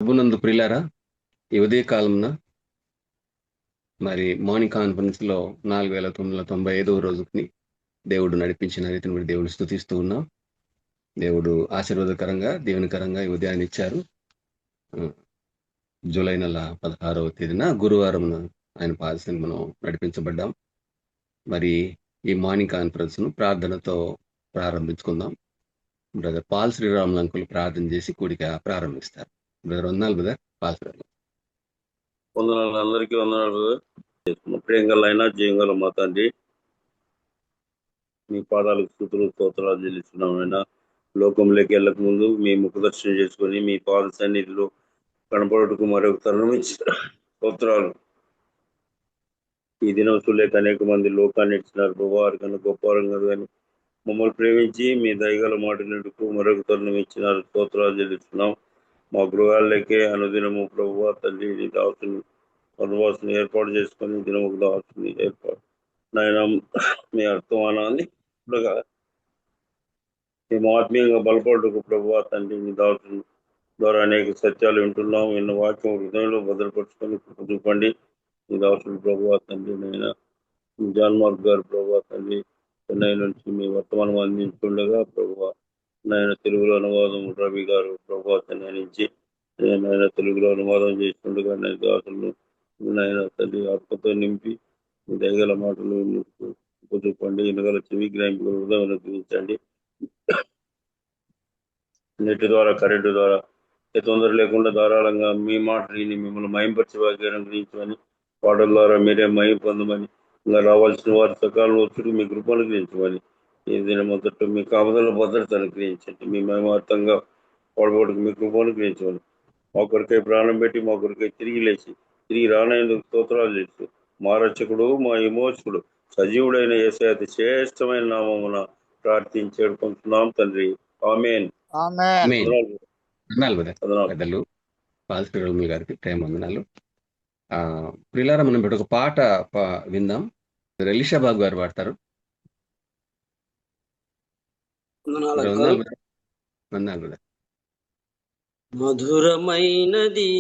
ప్రభునందు ప్రియులారా, ఈ ఉదయ కాలంన మరి మార్నింగ్ కాన్ఫరెన్స్ లో 4995వ రోజుని దేవుడు నడిపించిన రీతిని బట్టి దేవుని స్తుతిస్తూ ఉన్నాం. దేవుడు ఆశీర్వాదకరంగా దీవెనకరంగా ఈ ఉదయాన్ని ఇచ్చారు. జూలై నెల 16వ తేదీన గురువారం ఆయన పాదశని మనం నడిపించబడ్డాం. మరి ఈ మార్నింగ్ కాన్ఫరెన్స్ ను ప్రార్థనతో ప్రారంభించుకుందాం. బ్రదర్ పాల్ శ్రీరాములు అంకుల్ ప్రార్థన చేసి కూడిక ప్రారంభిస్తారు. బ్రదర్ వందనాలు. Brother Paul Sriramulu. వందనాలు, అందరికీ వందనాలు. ప్రియంగలైనా జయంగల మా తండ్రి, మీ పాదాలకు స్తుతులు స్తోత్రాలు చెల్లిస్తున్నామైనా. లోకంలోకి వెళ్ళక ముందు మీ ముఖదర్శనం చేసుకొని మీ పాద సన్నిధిలో కనపడటకు మరొక తరుణం ఇచ్చిన స్తోత్రాలు. ఈ దినవసం లేక అనేక మంది లోకాన్ని ఇచ్చినారు ప్రభు, వారి కన్నా గొప్పవారం కాదు కానీ మమ్మల్ని ప్రేమించి మీ దయగల మాటలకు మరొక తరుణం ఇచ్చినారు. స్తోత్రాలు చెల్లిస్తున్నాం. మా గృహాల్లోకే అనుదినము ప్రభు తల్లి నీ దాసుని వనవాసుని ఏర్పాటు చేసుకొని దినముకు దాసుని ఏర్పాటు నాయన మీ అర్థమానాన్ని మేము ఆత్మీయంగా బలపడటకు ప్రభు తండ్రి మీ దాసుని ద్వారా అనేక సత్యాలు వింటున్నాం. విన్న వాక్యం హృదయంలో భద్రపరుచుకొని చూపండి. మీ దాసుడు ప్రభు తండ్రి నైనా జాన్ మార్క్ గారు ప్రభు తండ్రి చెన్నై నుంచి మీ వర్తమానం అందించుండగా ప్రభు నాయన తెలుగులో అనువాదం రవి గారు ప్రభు చెన్నై నుంచి నాయన తెలుగులో అనువాదం చేస్తుండగా నేను దాసులను నాయన తల్లి ఆత్మతో నింపి మీ దయగల మాటలు చూపండి. ఎన్నికల చెవి గ్రహింపులు హృదయం చూపించండి. నెట్ ద్వారా కరెంటు ద్వారా తొందర లేకుండా ధారాళంగా మీ మాట విని మిమ్మల్ని మయంపరిచి వాక్యాన్ని గ్రహించమని, పాటల ద్వారా మీరే మయం పొందమని, ఇంకా రావాల్సిన వారి సకాలంలో వచ్చి మీ కృపను గ్రహించమని, ఈ దినం మొదట మీ కాపుదల భద్రతను గ్రహించండి. మీ మయమార్థంగా పాడబోటుకు మీ కృపను గ్రహించమని, మా కొరకై ప్రాణం పెట్టి మా కొరకై తిరిగి లేచి తిరిగి రానందుకు స్తోత్రాలు చేస్తూ మా రక్షకుడు మా విమోచకుడు సజీవుడైన యేసయ్య అతి శ్రేష్టమైన నామమున ప్రార్థించి వేడుకుంటున్నాం తండ్రి. ఆమేన్. పెద్దలు పాల్ శ్రీరాములు గారికి ప్రేమ వందనాలు. ప్రియులారా, మనం ఇప్పుడు ఒక పాట విందాం. ఎలీషా బాబు గారు పాడతారు. వందనాలు. మధురమైనది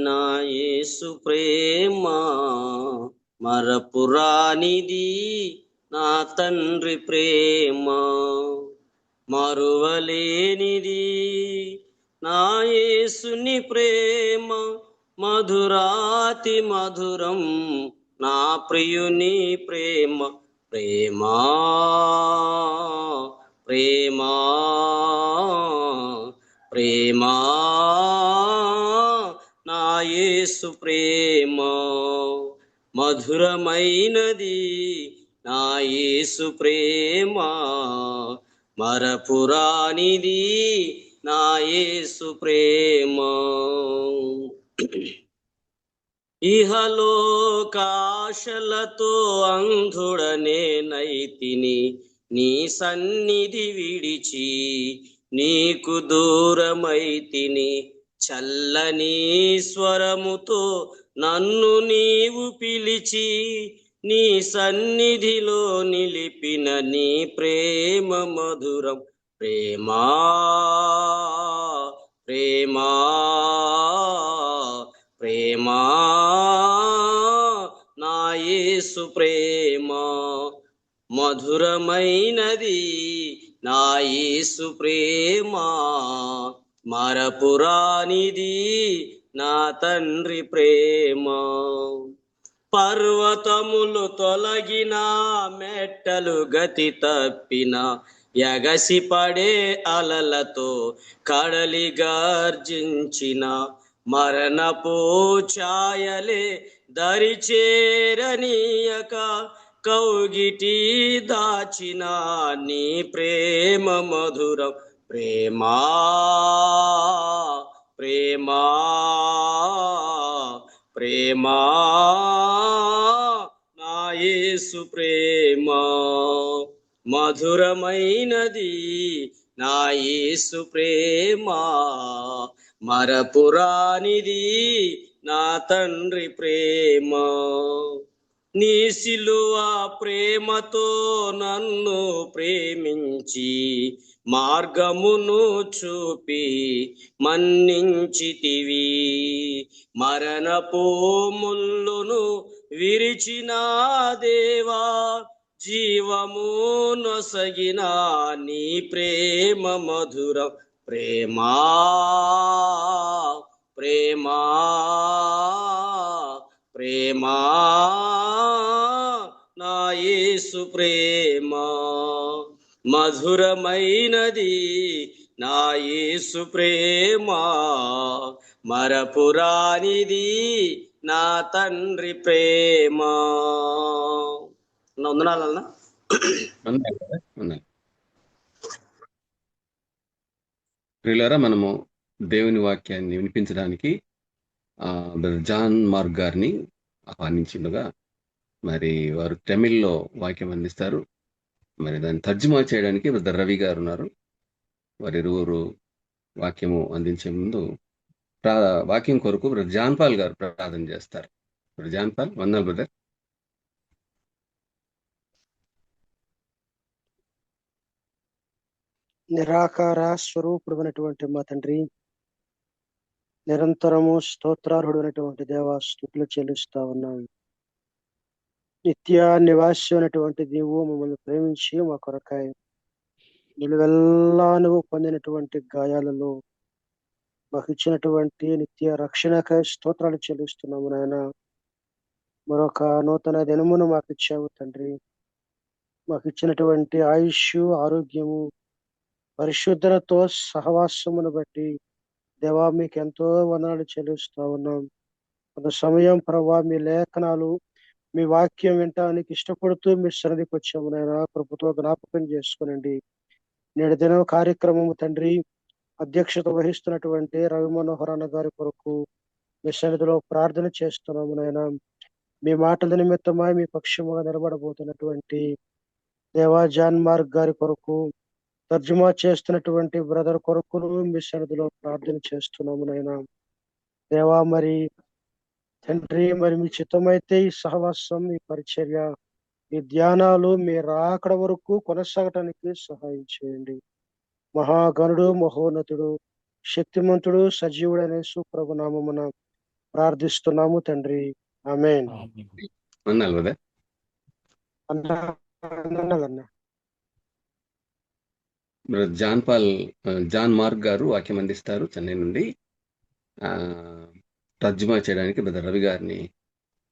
నా యేసు ప్రేమ, మరపురానిది నా తండ్రి ప్రేమ, మరువలేనిది నా యేసుని ప్రేమ, మధురాతి మధురం నా ప్రియుని ప్రేమ. ప్రేమా ప్రేమా ప్రేమా నా యేసు ప్రేమ, మధురమైనది నా యేసు ప్రేమ, మరపురానిది నా యేసు ప్రేమ. ఇహలోకాశలతో అంధుడనే నైతిని, నీ సన్నిధి విడిచి నీకు దూరమైతిని. చల్లని స్వరముతో నన్ను నీవు పిలిచి నీ సన్నిధిలో నిలిపిన నీ ప్రేమ మధురం. ప్రేమా ప్రేమా ప్రేమా నా యేసు ప్రేమ, మధురమైనది నా యేసు ప్రేమ, మరపురానిది నా తండ్రి ప్రేమ. పర్వతములు తొలగిన, మెట్టలు గతి తప్పిన, ఎగసి పడే అలలతో కడలి గర్జించిన, మరణపు ఛాయలే దరిచేరనీయక కౌగిటి దాచిన నీ ప్రేమ మధురం. ప్రేమా ప్రేమా ప్రేమా నా యేసు ప్రేమ, మధురమైనది నా యేసు ప్రేమ, మరపురానిది నా తండ్రి ప్రేమ. నీ సిలువ ప్రేమతో నన్ను ప్రేమించి మార్గమును చూపి మన్నించితివి. మరణపు ముల్లును విరిచిన దేవా, జీవము నొసగిన నీ ప్రేమ మధురం. ప్రేమా ప్రేమా ప్రేమా నా యేసు ప్రేమ మధురమైనది, నా యేసు ప్రేమ మరపురానిది, నా తండ్రి ప్రేమ. వందనాలన్నా. వందనాలు brother. వందనాలు. ప్రియులారా, మనము దేవుని వాక్యాన్ని వినిపించడానికి బ్రదర్ జాన్ మార్క్ గారిని ఆహ్వానించిండగా, మరి వారు తమిళ్లో వాక్యం అందిస్తారు. మరి దాన్ని తర్జుమా చేయడానికి బ్రదర్ రవి గారు ఉన్నారు. వారిరువురు వాక్యము అందించే ముందు వాక్యం కొరకు బ్రదర్ జాన్పాల్ గారు ప్రార్థన చేస్తారు. బ్రదర్ జాన్పాల్, వందనాలు బ్రదర్. నిరాకార స్వరూపుడమైనటువంటి మా తండ్రి, నిరంతరము స్తోత్రార్హుడైనటువంటి దేవా, స్తుతులు చెల్లిస్తా ఉన్నాము. నిత్య నివాసి అయినటువంటి దేవు, మమ్మల్ని ప్రేమించి మా కొరకాయ నిలువెల్లా నువ్వు పొందినటువంటి గాయాలలో మాకు ఇచ్చినటువంటి నిత్య రక్షణకై స్తోత్రాలు చెల్లిస్తున్నాము నాయన. మరొక నూతన దినమును మాకు ఇచ్చావు తండ్రి. మాకు ఇచ్చినటువంటి ఆయుష్, ఆరోగ్యము, పరిశుద్ధతతో సహవాసమును బట్టి దేవా మీకు ఎంతో వందనాలు చెల్లిస్తా ఉన్నాం. కొంత సమయం ప్రభా మీ లేఖనాలు, మీ వాక్యం వినటానికి ఇష్టపడుతూ మీ సన్నిధికి వచ్చాము నాయన. కృపతో జ్ఞాపకం చేసుకునండి. నేడు దినం కార్యక్రమము తండ్రి అధ్యక్షత వహిస్తున్నటువంటి రవి మనోహర్ అన్న గారి కొరకు మీ సన్నిధిలో ప్రార్థన చేస్తున్నాము నాయన. మీ మాటల నిమిత్తమై మీ పక్షముగా నిలబడబోతున్నటువంటి దేవా జాన్ మార్క్ గారి కొరకు, తర్జుమా చేస్తున్నటువంటి బ్రదర్ కొరకును మీ సన్నిధిలో ప్రార్థన చేస్తున్నాము నాయన. దేవా మరి తండ్రి, మరి మీ చిత్తమైతే ఈ సహవాసం, ఈ పరిచర్య, ఈ ధ్యానాలు మీ రాకడ వరకు కొనసాగటానికి సహాయం చేయండి. మహాగణుడు, మహోన్నతుడు, శక్తిమంతుడు, సజీవుడైన సుప్రభు నామమున ప్రార్థిస్తున్నాము తండ్రి. ఆమేన్. వందనాలు బ్రదర్. అన్నా బ్రదర్ జాన్ మార్క్ గారు వాక్యం అందిస్తారు చెన్నై నుండి. తర్జుమా చేయడానికి బ్రదర్ రవి గారిని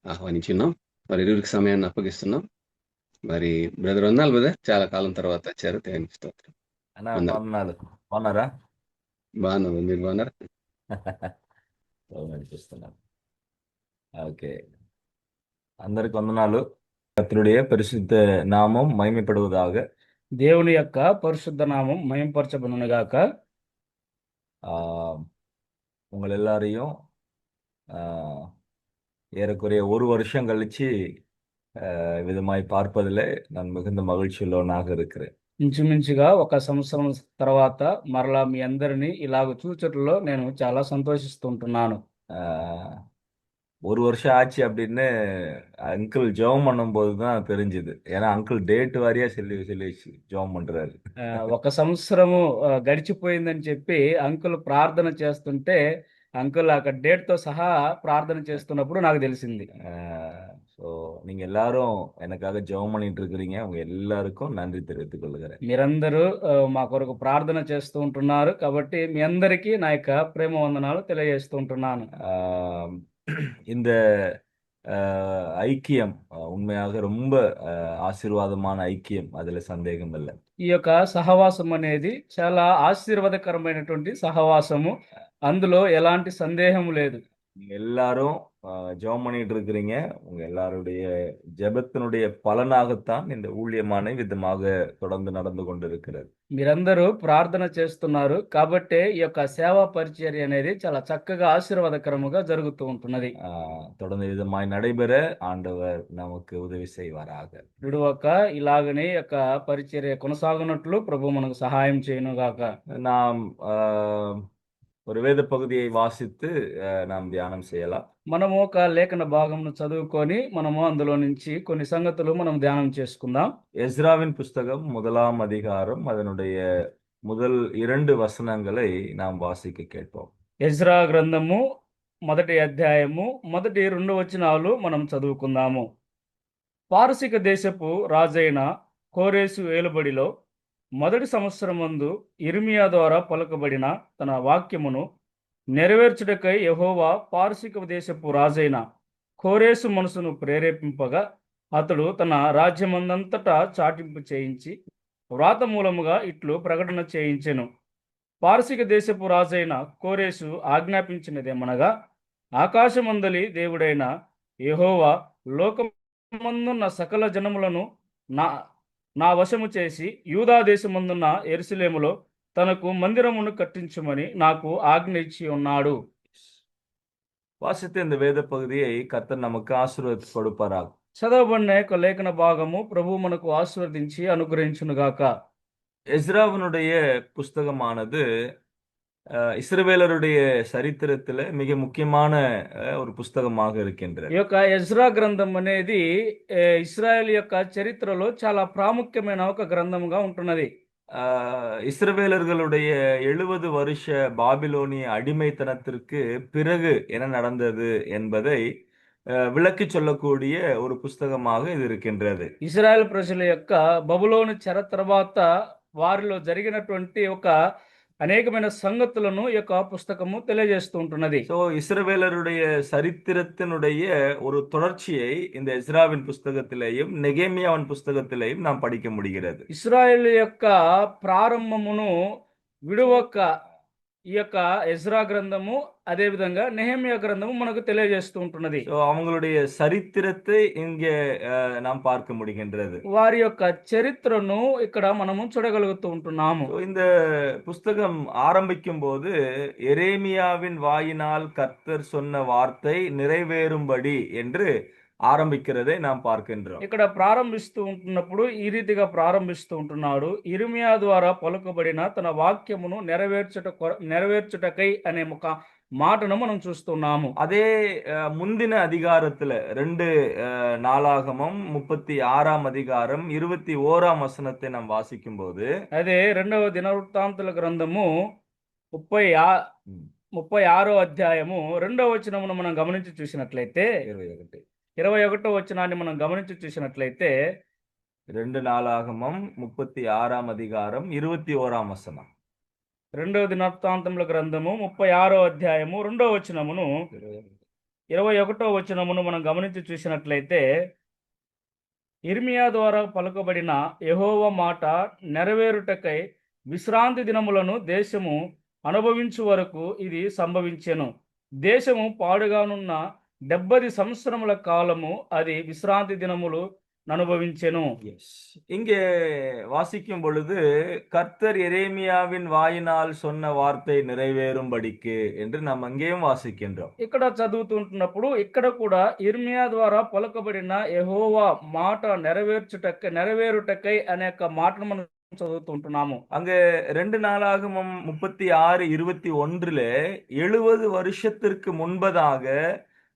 ఆహ్వానించున్నాం. మరి ఇరువురికి సమయాన్ని అప్పగిస్తున్నాం. మరి బ్రదర్ వందనాలు బ్రదర్, చాలా కాలం తర్వాత వచ్చారు. దేవునికి స్తోత్రం. వందనాలు. బాగున్నారా? బాగున్నాను, మీరు బాగున్నారా? అనిపిస్తున్నాను. ఓకే, అందరికి వందనాలు. కర్తరుடைய పరిశుద్ధ నామం మహిమపడువதாக. దేవుని యొక్క పరిశుద్ధ నామం మహింపరచబడునుగాక. உங்கள் எல்லாரையும் ஏறக்குறைய ஒரு வருஷம் கழிச்சு விதமாய் பார்ப்பதில் நான் மிகுந்த மகிழ்ச்சியுள்ளவனாக இருக்கிறேன். ఇంచుమించుగా 1 సంవత్సరం తర్వాత మరలా మీ అందరినీ ఇలాగ చూచట్లో నేను చాలా సంతోషిస్తుంటున్నాను. ஒரு வருஷம் ஆச்சு அப்படின்னு அங்கிள் ஜெபம் பண்ணும்போது தான் தெரிஞ்சுது. ஏன்னா அங்கிள் டேட் வாரியா சொல்லி ஜெபம் பண்றாரு. 1 సంవత్సరము గడిచిపోయిందని చెప్పి అంకుల్ ప్రార్థన చేస్తుంటే, అంకుల్ అక్కడ డేట్తో సహా ప్రార్థన చేస్తున్నప్పుడు నాకు తెలిసింది. ஸோ நீங்கள் எல்லாரும் எனக்காக ஜெபம் பண்ணிட்டு இருக்கிறீங்க. உங்க எல்லாருக்கும் நன்றி தெரிவித்துக் கொள்கிறேன். మీరందరూ మా కొరకు ప్రార్థన చేస్తూ ఉంటున్నారు కాబట్టి మీ అందరికీ నా యొక్క ప్రేమ వందనాలు తెలియజేస్తూ ఉంటున్నాను. இந்த ஐக்கியம் உண்மையாக ரொம்ப ఆశీర్వాదமான ఐక్యం, அதில் சந்தேகம் இல்லை. ఈ యొక్క సహవాసం అనేది చాలా ఆశీర్వాదకరమైనటువంటి సహవాసము, అందులో ఎలాంటి సందేహం లేదు. நீங்க எல்லாரும் ஜெபம் பண்ணிட்டு இருக்கிறீங்க. உங்க எல்லாருடைய ஜெபத்தினுடைய பலனாகத்தான் இந்த ஊழியமான விதமாக தொடர்ந்து நடந்து கொண்டிருக்கிறது. మీరందరూ ప్రార్థన చేస్తున్నారు కాబట్టి ఈ యొక్క సేవా పరిచర్య అనేది చాలా చక్కగా ఆశీర్వాదకరముగా జరుగుతూ ఉంటున్నది. தொடர்ந்து விதமாய் நடைபெற ஆண்டவர் நமக்கு உதவி செய்வாராக. విడువక ఇలాగనే యొక్క పరిచర్య కొనసాగునట్లు ప్రభు మనకు సహాయం చేయనుగాక. நாம் ஒரு வேத பகுதியை வாசித்து நாம் தியானம் செய்யலாம். మనము ఒక లేఖన భాగమును చదువుకొని మనము అందులో నుంచి కొన్ని సంగతులు మనం ధ్యానం చేసుకుందాం. எஸ்ராவின் புஸ்தகம் 1ஆம் அதிகாரம் அதனுடைய முதல் 2 வசனங்களை நாம் வாசிக்க கேட்போம். ఎజ్రా గ్రంథము 1వ అధ్యాయము 1-2 వచనాలు మనం చదువుకుందాము. పారసిక దేశపు రాజైన కోరేసు ఏలుబడిలో 1వ సంవత్సరమందు ఇర్మియా ద్వారా పలుకబడిన తన వాక్యమును నెరవేర్చుటకై యెహోవా పారసిక దేశపు రాజైన కోరేసు మనసును ప్రేరేపింపగా అతడు తన రాజ్యమందంతటా చాటింపు చేయించి వ్రాత మూలముగా ఇట్లు ప్రకటన చేయించెను. పారసిక దేశపు రాజైన కోరేసు ఆజ్ఞాపించినదేమనగా, ఆకాశమందలి దేవుడైన యెహోవా లోకమందున్న సకల జనములను నా వశము చేసి యూదా దేశమందున్న యెరూషలేములో తనకు మందిరమును కట్టించుమని నాకు ఆజ్ఞ ఇచ్చి ఉన్నాడు. வாசித்த இந்த வேத பகுதியை கர்த்தர் நமக்கு ஆசீர்வதித்து கொடுப்பாராக. చదవబడిన యొక్క లేఖన భాగము ప్రభు మనకు ఆశీర్వదించి అనుగ్రహించునుగాక. எஸ்ராவினுடைய புஸ்தகமானது இஸ்ரவேலருடைய சரித்திரத்தில் மிக முக்கியமான ஒரு புஸ்தகமாக இருக்கின்றது. ఈ యొక్క ఎజ్రా గ్రంథం అనేది ఇశ్రాయేల్ యొక్క చరిత్రలో చాలా ప్రాముఖ్యమైన ఒక గ్రంథంగా ఉంటున్నది. இஸ்ரவேலர்களுடைய 70 வருஷ பாபிலோனிய அடிமைத்தனத்திற்கு பிறகு என்ன நடந்தது என்பதை விளக்கி சொல்லக்கூடிய ஒரு புஸ்தகமாக இது இருக்கின்றது. ఇశ్రాయేల్ ప్రజల యొక్క బబులోను చెర తర్వాత వారిలో జరిగినటువంటి ఒక అనేకమైన సంగతులను ఈ యొక్క పుస్తకము తెలియజేస్తూ ఉంటున్నది. సో இஸ்ரவேலருடைய சரித்திரத்தினுடைய ஒரு தொடர்ச்சியை இந்த எஸ்ராவின் புஸ்தகத்திலேயும் நெகேமியாவின் புஸ்தகத்திலேயும் நாம் படிக்க முடிகிறது. ఇశ్రాయేల్ యొక్క ప్రారంభమును విడువక ఈ యొక్క ఎజ్రా గ్రంథము అదే విధంగా నెహెమియా గ్రంథము మనకు తెలియజేస్తూ ఉంటున్నది. సో அவங்களுடைய சரித்திரத்தை இங்கே நாம் பார்க்க முடிகின்றது. వారి యొక్క చరిత్రను ఇక్కడ మనము చూడగలుగుతూ ఉంటున్నాము. இந்த புஸ்தகம் ஆரம்பிக்கும் போது எரேமியாவின் வாயினால் கர்த்தர் சொன்ன வார்த்தை நிறைவேறும்படி என்று ఆరంభిக்கிறதை நாம் பார்க்கின்றோம். ఇక్కడ ప్రారంభిస్తూ ఉంటున్నప్పుడు ఈ రీతిగా ప్రారంభిస్తూ ఉంటున్నాడు. ఇర్మియా ద్వారా పలుకబడిన తన వాక్యమును నెరవేర్చుటకై అనే ఒక మాటను మనం చూస్తున్నాము. அதே முந்தின அதிகாரத்துல 2 நாளாகமம் 36ஆம் அதிகாரம் 21ஆம் வசனத்தை நாம் வாசிக்கும் போது, అదే 2వ దినవృత్తాంతుల గ్రంథము 36వ అధ్యాయము 2వ వచనమును మనం గమనించి చూసినట్లయితే 21వ వచనాన్ని మనం గమనించి చూసినట్లయితే 2 నాளாகమం 36ஆம் அதிகாரம் 21ஆம் వచనం, 2వ దినవృత్తాంతముల గ్రంథము 36వ అధ్యాయము 2వ వచనమును 21వ వచనమును మనం గమనించి చూసినట్లయితే, ఇర్మియా ద్వారా పలుకబడిన యెహోవా మాట నెరవేరుటకై విశ్రాంతి దినములను దేశము అనుభవించు వరకు ఇది సంభవించెను. దేశము పాడుగానున్న 70 సంవత్సరముల కాలము అది విశ్రాంతి దినములు అనుభవించెను. இங்கே வாசிக்கும் பொழுது கர்த்தர் எரேமியாவின் வாயினால் சொன்ன வார்த்தை நிறைவேறும்படிக்கு என்று நாம் அங்கேயும் வாசிக்கின்றோம். ఇక్కడ చదువుతుంటున్నప్పుడు ఇక్కడ కూడా ఇర్మియా ద్వారా పలుకబడిన యెహోవా మాట నెరవేరుటకై అనే మాటను మనం చదువుతుంటున్నాము. அங்க 2 நாளாகமம் 36:21 70 வருஷத்திற்கு முன்பதாக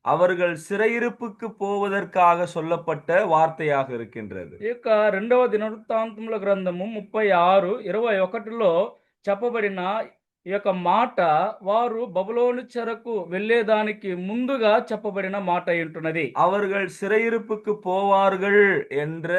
அவர்கள் சிறையிருப்புக்கு போவதற்காக சொல்லப்பட்ட வார்த்தையாக இருக்கின்றது. ఇక 2వ దినవృత్తాంతముల గ్రంథము 36:21లో చెప్పబడిన ఈ యొక్క మాట వారు బబులోను చెరకు వెళ్ళేదానికి ముందుగా చెప్పబడిన మాట ఉంటున్నది. அவர்கள் சிறையிருப்புக்கு போவார்கள் என்ற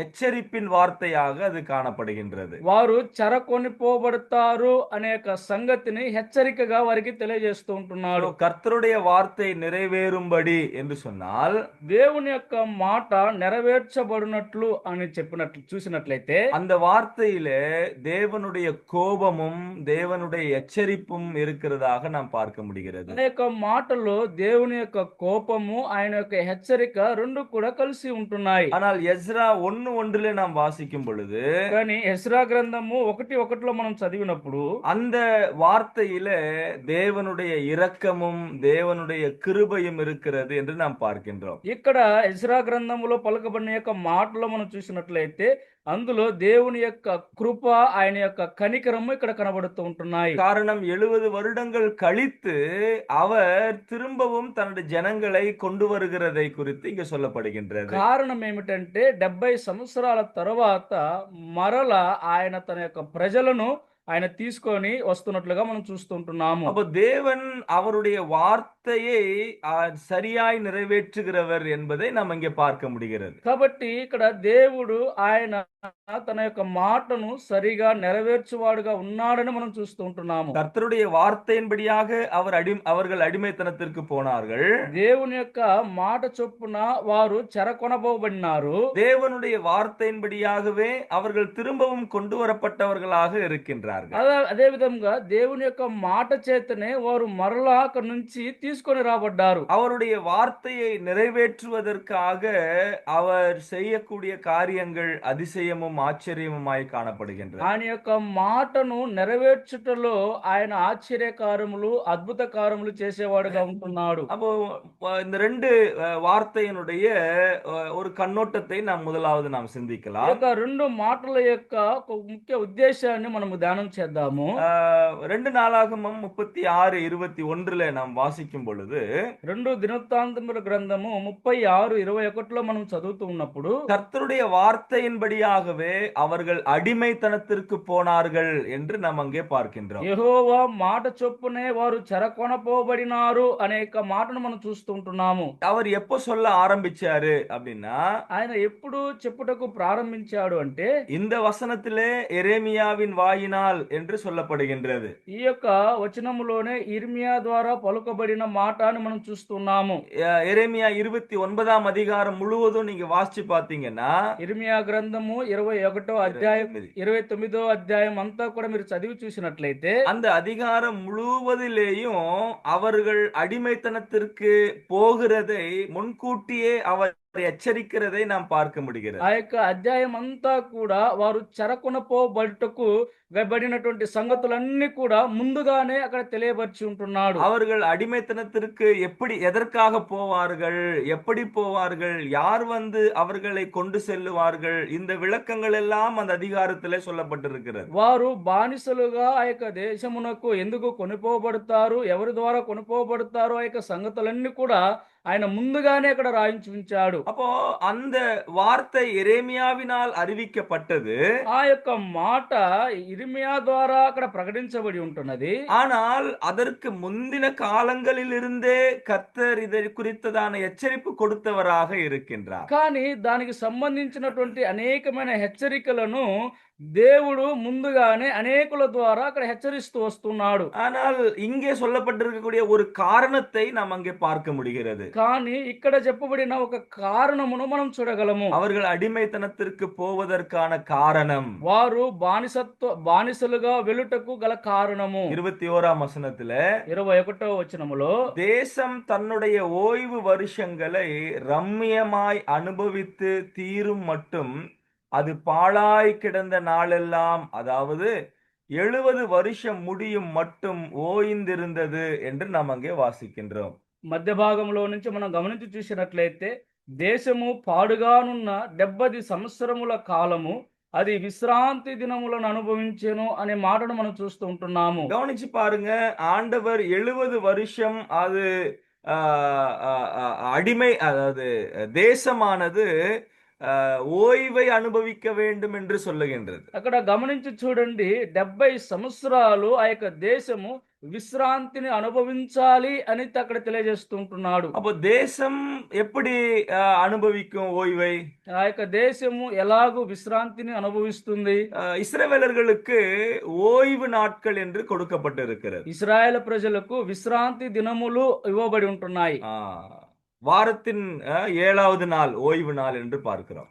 எச்சரிப்பின் வார்த்தையாக அது காணப்படுகின்றது. వారు చెరకొని పోబడతారు అనే సంగతిని హెచ్చరికగా వారికి తెలియజేస్తూ ఉంటున్నాడు. கர்த்தருடைய வார்த்தை நிறைவேறும்படி என்று சொன்னால் దేవుని యొక్క మాట నెరవేర్చబడినట్లు అని చూసినట్లయితే அந்த வார்த்தையிலே தேவனுடைய கோபமும் தேவனுடைய எச்சரிப்பும் இருக்கிறதாக நாம் பார்க்க முடிகிறது. అనేక మాటల్లో దేవుని యొక్క కోపము ఆయన యొక్క హెచ్చరిక రెండు కూడా కలిసి ఉంటున్నాయి. ஆனால் எஸ்ரா 1:1 நாம் வாசிக்கும் பொழுது, కానీ ఎజ్రా గ్రంథము 1:1లో మనం చదివినప్పుడు அந்த வார்த்தையில தேவனுடைய இரக்கமும் தேவனுடைய கிருபையும் இருக்கிறது என்று நாம் பார்க்கின்றோம். ఇక్కడ ఎజ్రా గ్రంథములో పలుకబడిన యొక్క మాటలో మనం చూసినట్లయితే అందులో దేవుని యొక్క కృప ఆయన యొక్క కనికరము ఇక్కడ కనబడుతూ ఉంటున్నాయి. ఉంటున్నాయి. காரணம் 70 வருடங்கள் கழித்து அவர் திரும்பவும் தன்னுடைய ஜனங்களை கொண்டு வருகிறதை குறித்து இங்க சொல்லப்படுகின்றது. కారణం ఏమిటంటే 70 సంవత్సరాల తరువాత మరలా ఆయన తన యొక్క ప్రజలను ఆయన తీసుకొని వస్తున్నట్లుగా మనం చూస్తుంటున్నాము. அப்போ தேவன் அவருடைய வார்த்தையை சரியாய் நிறைவேற்றுகிறவர் என்பதை நாம் இங்கே பார்க்க முடிகிறது. కాబట్టి ఇక్కడ దేవుడు ఆయన తన యొక్క మాటను సరిగా నెరవేర్చువాడుగా ఉన్నాడని మనం చూస్తూ ఉంటున్నాము. கர்த்தருடைய வார்த்தையின்படியாக அவர்கள் அடிமைத்தனத்திற்கு போனார்கள். దేవుని యొక్క మాట చొప్పున వారు చెరకొనబోబడినారు. தேவனுடைய வார்த்தையின்படியாகவே அவர்கள் திரும்பவும் கொண்டு வரப்பட்டவர்களாக இருக்கின்றார்கள். అదే విధంగా దేవుని యొక్క మాట చేతనే వారు మరలా అక్కడి నుంచి తీసుకొని రాబడ్డారు. அவருடைய வார்த்தையை நிறைவேற்றுவதற்காக அவர் செய்யக்கூடிய காரியங்கள் அதிசயமும் ஆச்சரியமுமாய் காணப்படுகின்றன. ఆయన యొక్క మాటను నెరవేర్చుటలో ఆయన ఆశ్చర్యకారములు అద్భుత కార్యములు చేసేవాడుగా ఉంటున్నాడు. அப்போ இந்த ரெண்டு வார்த்தையினுடைய ஒரு கண்ணோட்டத்தை நாம் முதலாவது நாம் ఈ சிந்திக்கலாம். యొక్క రెండు మాటల యొక్క ఒక ముఖ్య ఉద్దేశాన్ని మనము ధ్యానం చేద్దాము. 2 நாளாகமம் 36:21 நாம் வாசிக்கும் பொழுது 2 దినవృత్తాంతముల గ్రంథము 36:21 మనం చదువుతూ ఉన్నప్పుడు கர்த்தருடைய வார்த்தையின்படியாகவே அவர்கள் அடிமைத்தனத்திற்கு போனார்கள் என்று நாம் அங்கே பார்க்கின்றோம். యెహోవా మాట చొప్పునే వారు చెరకొనపోబడినారు అనే యొక్క మాటను మనం చూస్తూ ఉంటున్నాము. அவர் எப்போ சொல்ல ஆரம்பிச்சாரு அப்படின்னா ఆయన ఎప్పుడు చెప్పుటకు ప్రారంభించాడు అంటే இந்த வசனத்திலே எரேமியாவின் வாயினால் என்று சொல்லப்படுகின்றது. ఈ యొక్క వచనములోనే ఇర్మియా ద్వారా పలుకబడిన మాట అని మనం చూస్తున్నాము. எரேமியா 29ஆம் அதிகாரம் முழுவதும் நீங்க வாசிச்சு பாத்தீங்கன்னா ఇర్మియా గ్రంథము 21వ అధ్యాయం 29వ అధ్యాయం అంతా కూడా మీరు చదివి చూసినట్లయితే அந்த அதிகாரம் முழுவதிலேயும் அவர்கள் అడిమైతనத்திற்கு போகிறதை முன்கூட்டியே அவர் హెచ్చరిக்கிறதை நாம் பார்க்க முடிகிறது. ఆ యొక్క అధ్యాయం అంతా కూడా వారు చెరకొనపోబడుటకు బడినటువంటి సంగతులన్నీ కూడా ముందుగానే అక్కడ తెలియపరిచి ఉంటున్నాడు. அவர்கள் அடிமைத்தனத்திற்கு எதற்காக போவார்கள், எப்படி போவார்கள், யார் வந்து அவர்களை கொண்டு செல்லுவார்கள், இந்த விளக்கங்கள் எல்லாம் அந்த அதிகாரத்திலே சொல்லப்பட்டிருக்கிறது. వారు బానిసలుగా ఆ యొక్క దేశమునకు ఎందుకు కొనిపోబడతారు, ఎవరి ద్వారా కొనిపోబడతారు, ఆ యొక్క సంగతులన్నీ కూడా ఆయన ముందుగానే అక్కడ రాయించి ఉంచాడు. அப்போ அந்த வார்த்தை எரேமியாவினால் அறிவிக்கப்பட்டது. ఆ యొక్క మాట ఇర్మియా ద్వారా అక్కడ ప్రకటించబడి ఉంటున్నది. ஆனால் அதற்கு முந்தின காலங்களிலிருந்தே கர்த்தர் இதை குறித்ததான எச்சரிப்பு கொடுத்தவராக இருக்கின்றார். కానీ దానికి సంబంధించినటువంటి అనేకమైన హెచ్చరికలను దేవుడు ముందుగానే అనేకుల ద్వారా అక్కడ హెచ్చరిస్తూ వస్తున్నాడు. ஆனால் இங்கே சொல்லப்பட்டிருக்கக்கூடிய ஒரு காரணத்தை நாம் அங்கே பார்க்க முடிகிறது. కానీ ఇక్కడ చెప్పబడిన ఒక కారణమును మనం చూడగలము. அவர்கள் அடிமைத்தனத்திற்கு போவதற்கான காரணம் వారు బానిసలుగా వెలుటకు గల కారణము 21ஆம் வசனத்திலே 21వ వచనములో தேசம் தன்னுடைய ஓய்வு வருஷங்களை ரம்மியமாய் அனுபவித்து தீரும் மட்டும் அது பாழாய் கிடந்த நாளெல்லாம், அதாவது 70 வருஷம் முடியும் மட்டும் ஓய்ந்திருந்தது என்று நாம் அங்கே வாசிக்கின்றோம். మధ్య భాగంలో నుంచి మనం గమనించి చూసినట్లయితే దేశము పాడుగానున్న 70 సంవత్సరముల కాలము అది విశ్రాంతి దినములను అనుభవించెను అనే మాటను మనం చూస్తూ ఉంటున్నాము. கவனிச்சு பாருங்க, ஆண்டவர் 70 வருஷம் அது அடிமை, அதாவது தேசமானது ஓய்வை அனுபவிக்க வேண்டும் என்று சொல்லுகின்றது. అక్కడ గమనించి చూడండి, 70 సంవత్సరాలు ఆ యొక్క దేశము విశ్రాంతిని అనుభవించాలి అని అక్కడ తెలియజేస్తుంటున్నాడు. அப்போ தேசம் எப்படி அனுபவிக்கும் ஓய்வை? ఆ యొక్క దేశము ఎలాగూ విశ్రాంతిని అనుభవిస్తుంది? இஸ்ரவேலர்களுக்கு ஓய்வு நாட்கள் என்று கொடுக்கப்பட்டிருக்கிறது. ఇశ్రాయేలు ప్రజలకు విశ్రాంతి దినములు ఇవ్వబడి ఉంటున్నాయి. వారத்தின் 7வது நாள் ஓய்வு நாள் என்று பார்க்கிறோம்.